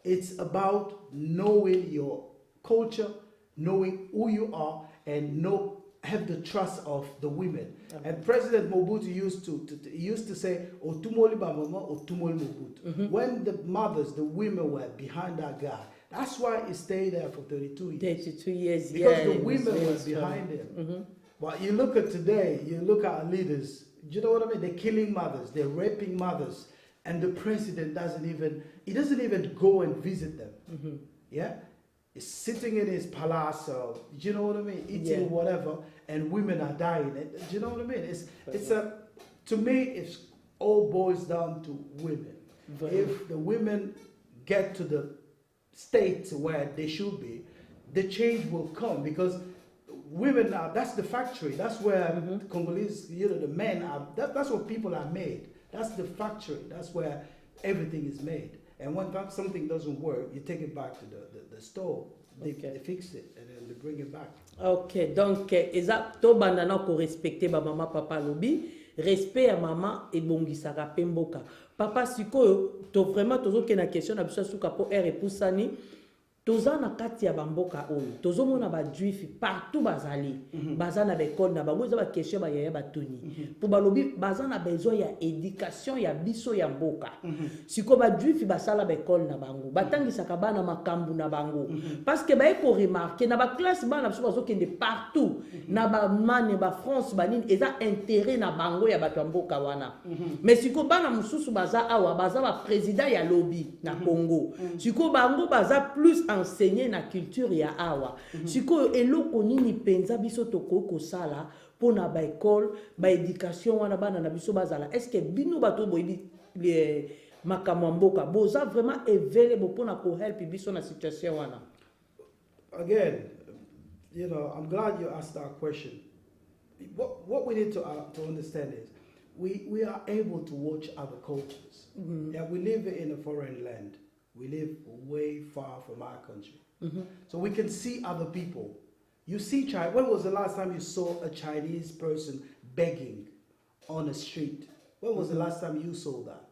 It's about knowing your culture, knowing who you are, and have the trust of the women. And President Mobutu used to say, "Otumoli ba mama, otumoli Mobutu." When the mothers, the women were behind that guy, that's why he stayed there for 32 years. 32 years, because the women were behind him. But you look at today, you look at our leaders. Do you know what I mean? They're killing mothers, they're raping mothers, and the president doesn't even go and visit them. Yeah. Is sitting in his palace, or, you know what I mean, eating whatever, and women are dying. Do you know what I mean? To me, it all boils down to women. If the women get to the state where they should be, the change will come, because women are, that's the factory. That's where the Congolese, the men are, that's where people are made. That's the factory. That's where everything is made. And when something doesn't work, you take it back to the store. They fix it and then they bring it back. Ok, donc exacto bandana ko respecter ba mama papa lobi, respect à maman et bongisaka pemboka. Papa sikoyo to vraiment tozo ke na question na biso suka po ere pusani toza na kati ya bamboka oyo tozomona bajuif partout bazali baza na baekole na bango eza baquestion bayaya batuni po balobi baza na besoin ya éducation ya biso ya mboka siko bajuif basala baekole na bango batangisaka bana makambo na bango parce que baye koremarke na baklasse bana biso bazokende partout na bamane bafrance banini eza intérêt na bango ya bato ya mboka wana mais siko bana mosusu baza awa baza baprésident ya lobi na Congo siko bango baza plus enseigner na culture ya awa sikoyo eloko nini penza biso tokoki kosala mpona baekole baéducation wana bana na biso bazala est ce que bino bato boyebi makambo ya mboka boza vraiment available mpona kohelp biso na situation wana? Again, you know, I'm glad you asked that question. What we need to understand is we are able to watch other cultures. Yeah, we live in a foreign land. We live way far from our country. So we can see other people. You see, when was the last time you saw a Chinese person begging on the street? When was the last time you saw that?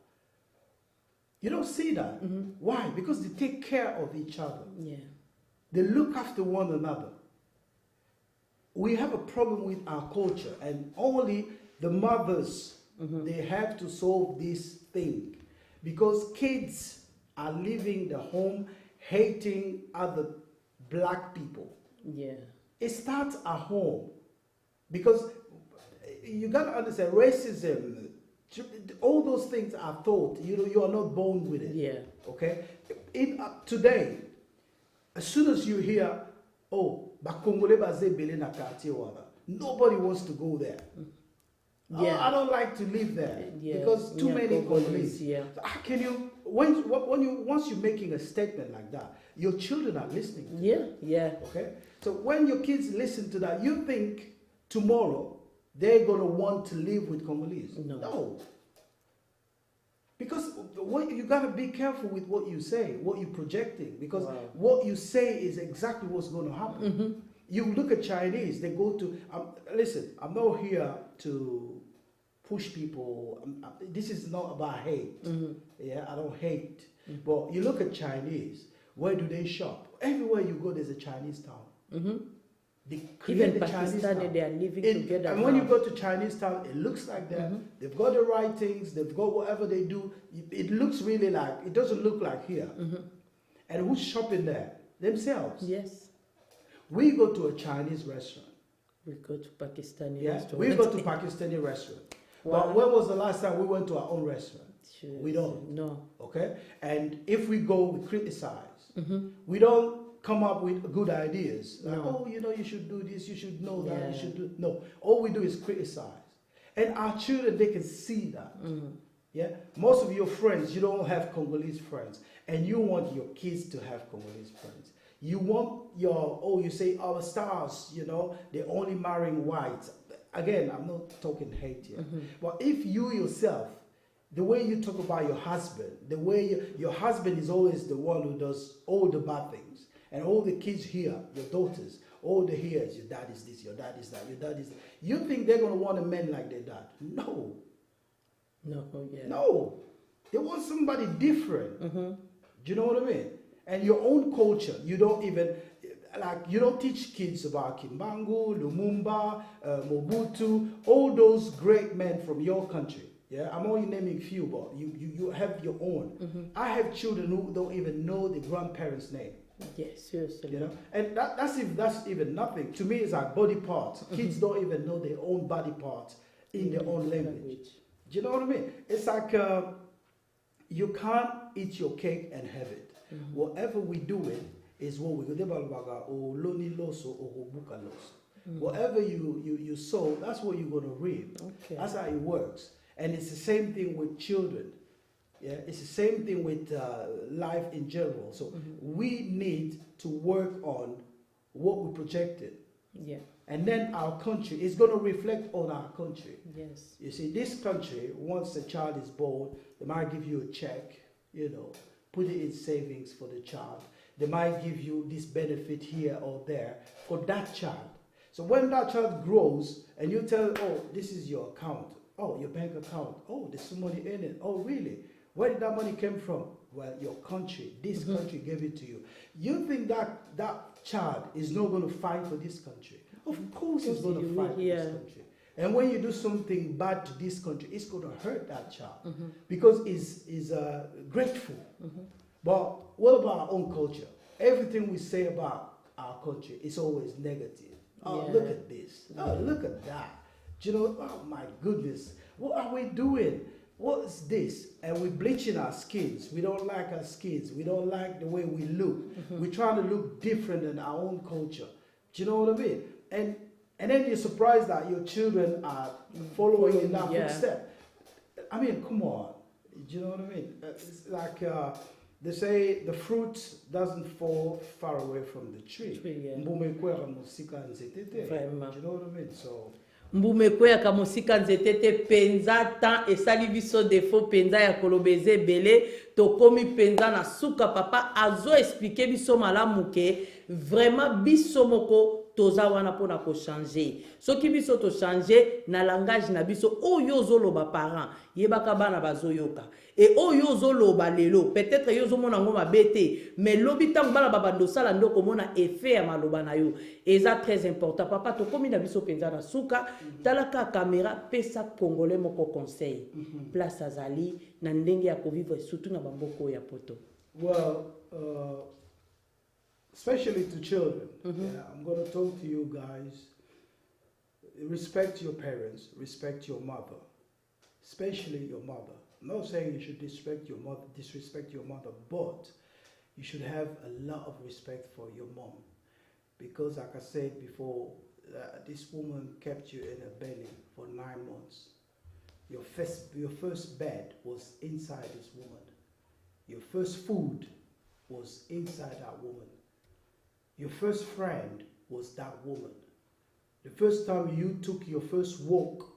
You don't see that. Why? Because they take care of each other. Yeah. They look after one another. We have a problem with our culture, and only the mothers, they have to solve this thing. Because kids are leaving the home hating other black people. Yeah. It starts at home. Because you got to understand, racism, all those things are taught. You are not born with it. Yeah. Okay? Today, as soon as you hear, oh, Bakongole baze bele na quartier wala, nobody wants to go there. Yeah. I don't like to live there because too many Congolese. Yeah. So how can you once you're making a statement like that, your children are listening to Yeah, yeah. Okay? So when your kids listen to that, you think tomorrow they're gonna want to live with Congolese. No. Because you gotta be careful with what you say, what you're projecting, because what you say is exactly what's gonna happen. You look at Chinese, they go to, listen, I'm not here to push people. This is not about hate. Yeah, I don't hate. But you look at Chinese, where do they shop? Everywhere you go, there's a Chinese town. They create Even the Chinese town. they are living together. And when you go to Chinese town, it looks like that. They've got the right things, they've got whatever they do. It looks really like, it doesn't look like here. And who's shopping there? Themselves. Yes. We go to a Chinese restaurant. We go to Pakistani restaurant. We go to Pakistani restaurant. But when was the last time we went to our own restaurant? We don't. No. Okay? And if we go, we criticize. We don't come up with good ideas. Like, oh, you should do this, you should know that, you should do... No. All we do is criticize. And our children, they can see that. Yeah? Most of your friends, you don't have Congolese friends. And you want your kids to have Congolese friends. You want you say our stars, they're only marrying whites. Again, I'm not talking hate here. But if you yourself, the way you talk about your husband, the way your husband is always the one who does all the bad things, and all the kids here, your daughters, all the hears, your dad is this, your dad is that, your dad is that. You think they're going to want a man like their dad? No. No. They want somebody different. Do you know what I mean? And your own culture, you don't teach kids about Kimbangu, Lumumba, Mobutu, all those great men from your country. Yeah, I'm only naming a few, but you have your own. I have children who don't even know the grandparents' name. Yes, seriously. And that's even nothing. To me, it's like body parts. Kids don't even know their own body parts in their own language. Do you know what I mean? It's like you can't eat your cake and have it. Whatever we do it is what we do. Whatever you sow, that's what you're going to reap. Okay. That's how it works. And it's the same thing with children. Yeah, it's the same thing with life in general. So we need to work on what we projected. Yeah. And then our country is going to reflect on our country. Yes. You see, this country, once a child is born, they might give you a check, put it in savings for the child. They might give you this benefit here or there for that child. So when that child grows and you tell, oh, this is your account. Oh, your bank account. Oh, there's some money in it. Oh, really? Where did that money came from? Well, your country, this country gave it to you. You think that that child is not going to fight for this country? Of course he's going to fight for this country. And when you do something bad to this country, it's going to hurt that child because he's grateful. But what about our own culture? Everything we say about our country is always negative. Oh, look at this. Oh, look at that. You know, oh my goodness. What are we doing? What is this? And we're bleaching our skins. We don't like our skins. We don't like the way we look. We're trying to look different than our own culture. Do you know what I mean? And then you're surprised that your children are following in that footstep. I mean, come on. Do you know what I mean? It's like they say the fruit doesn't fall far away from the tree. Do you know what I mean? So Mbumeko ya kamosika nzetete penza tan esali biso defo penza ya kolobeze bele tokomi penza na suka papa azo expliquer biso malamu ke vraiment biso moko toza wana pona ko changer soki biso to changer na langage na biso oyo zoloba parent yebaka bana bazoyoka et oyo zoloba lelo peut-être yo zomona ngoma bete mais lobi tango bana babando sala ndoko mona effet ya maloba na yo eza très important papa to komi na biso penza na suka talaka caméra pesa congolais moko conseil place azali na ndenge ya ko vivre surtout na bamboko ya poto. Well, especially to children. I'm going to talk to you guys. Respect your parents, respect your mother, especially your mother. I'm not saying you should disrespect your mother, but you should have a lot of respect for your mom. Because like I said before, this woman kept you in her belly for 9 months. Your first bed was inside this woman. Your first food was inside that woman. Your first friend was that woman. The first time you took your first walk,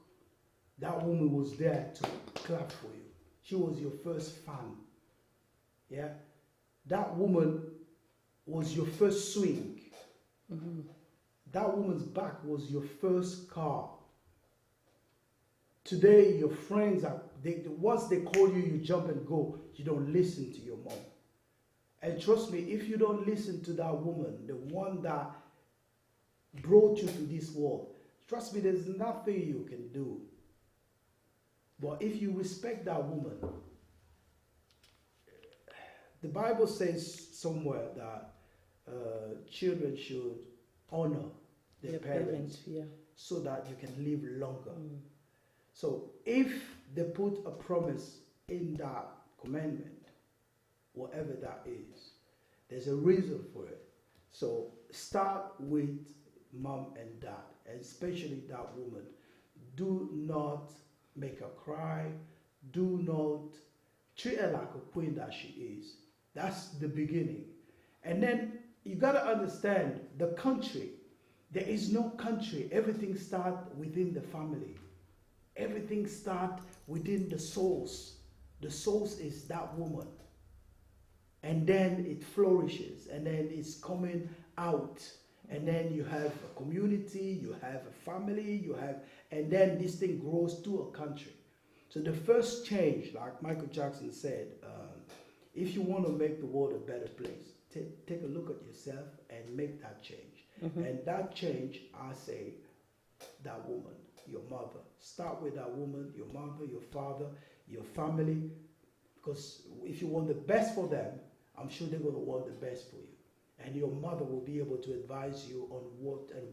that woman was there to clap for you. She was your first fan. Yeah? That woman was your first swing. That woman's back was your first car. Today, your friends, once they call you, you jump and go. You don't listen to your mom. And trust me, if you don't listen to that woman, the one that brought you to this world, trust me, there's nothing you can do. But if you respect that woman, the Bible says somewhere that children should honor their parents so that you can live longer. So if they put a promise in that commandment, whatever that is, there's a reason for it. So start with mom and dad, and especially that woman. Do not make her cry. Do not treat her like a queen that she is. That's the beginning. And then you got to understand the country. There is no country. Everything starts within the family. Everything starts within the source. The source is that woman. And then it flourishes, and then it's coming out. And then you have a community, you have a family, and then this thing grows to a country. So the first change, like Michael Jackson said, if you want to make the world a better place, take a look at yourself and make that change. And that change, I say, that woman, your mother. Start with that woman, your mother, your father, your family. Because if you want the best for them, I'm sure they're going to want the best for you. And your mother will be able to advise you on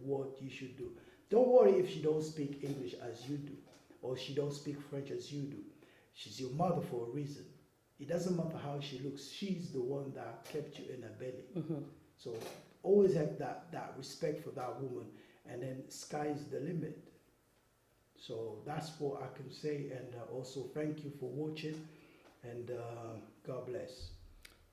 what you should do. Don't worry if she don't speak English as you do, or she don't speak French as you do. She's your mother for a reason. It doesn't matter how she looks. She's the one that kept you in her belly. So always have that respect for that woman, and then sky's the limit. So that's what I can say, and also thank you for watching, and God bless.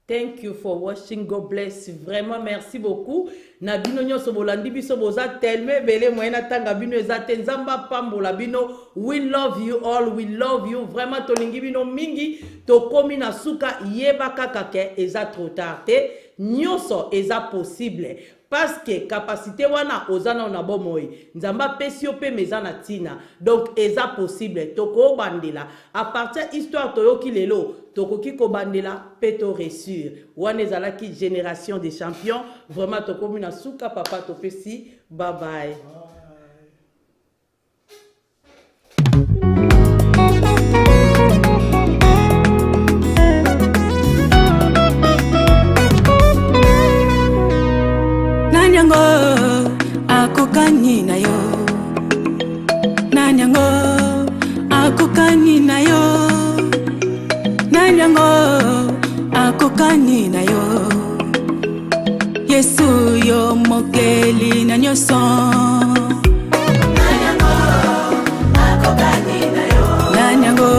Thank you for watching. God bless you. Vraiment, merci beaucoup. Na bino nyonso bolandi biso boza telme bele moyena tanga bino ezate nzamba pambola bino. We love you all. We love you. Vraiment tolingi bino mingi. Tokomi na suka yeba kaka ke eza trop tard te. Nyonso eza possible. parce que capacité wana ozana na bomoi nzamba pesi pe mezana tina donc eza possible toko bandela à partir histoire toyoki lelo tokoki ko bandela peto réussir wana ezalaki génération des champions vraiment tokomi na suka papa topesi bye bye. Nanyango akokani na yo, nanyango akokani na yo, nanyango akokani na yo. Yesu yo mokeli na nyoso. Nanyango akokani na yo, nanyango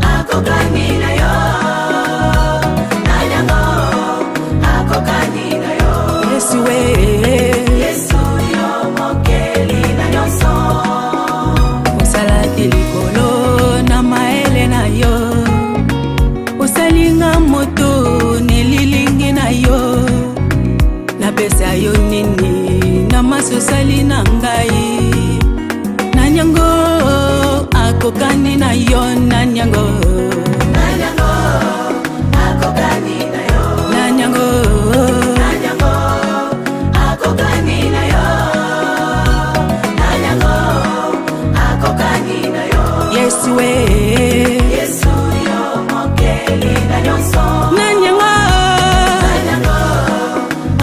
akokani na yo. Yesu yo mokeli na nyonso. Osalaki likolo na maele na yo, osalinga moto nelilingi na yo. Napesa yo nini na masosali na ngai. Nanyango akokani na yo, nanyango akokani na yo, nanyango Yesu yo mokeli na nyonso. Nanyango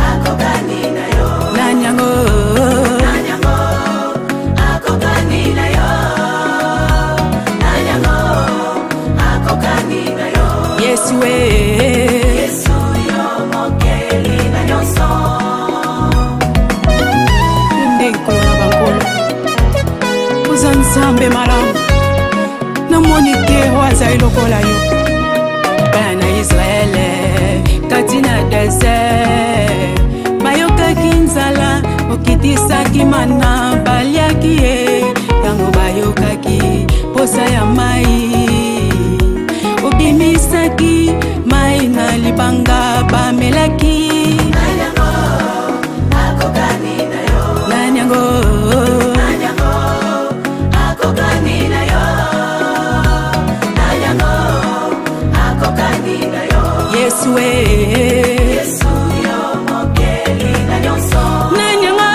akokani na yo, nanyango akokani na yo, nanyango akokani na yo. Yesu yo mokeli na nyonso. Ndekolo bankolo uzanzambe malamu monite waza ilokola yo bana Israele kati na desert bayokaki nzala okitisaki mana baliaki ye tango bayokaki posa ya mai obimisaki mai na libanga bamelaki. Nanyango akokani na yo, nanyango akokani na yo. Yesu yo mokeli na nyonso. Nanyango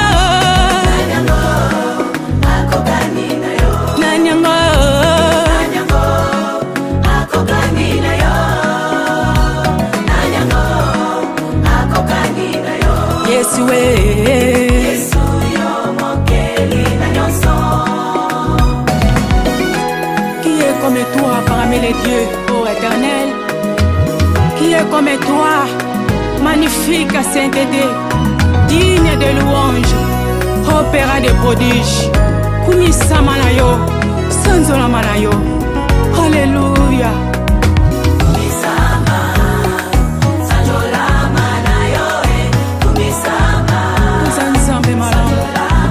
akokani na yo, nanyango akokani na yo, nanyango akokani na yo. Yesu yo mokeli na nyonso. Qui est comme toi parmi les dieux, ô Éternel? Qui est comme toi, magnifique à Saint-Dédé, digne de louange, opéra de prodiges, Kumisama na yo, Sanzola na yo, Alléluia. Kumisama, Sanzola na yo, Kumisama, Sanzambe malamu,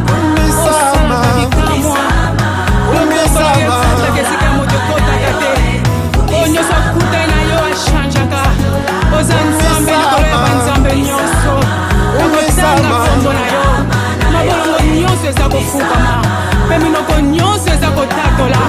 Kumisama, Kumisama, Ozanzambe likolo banzambe nyonso okotanga kombo na yo mabolongo nyonso eza kofukama mpe minoko nyonso eza kotatola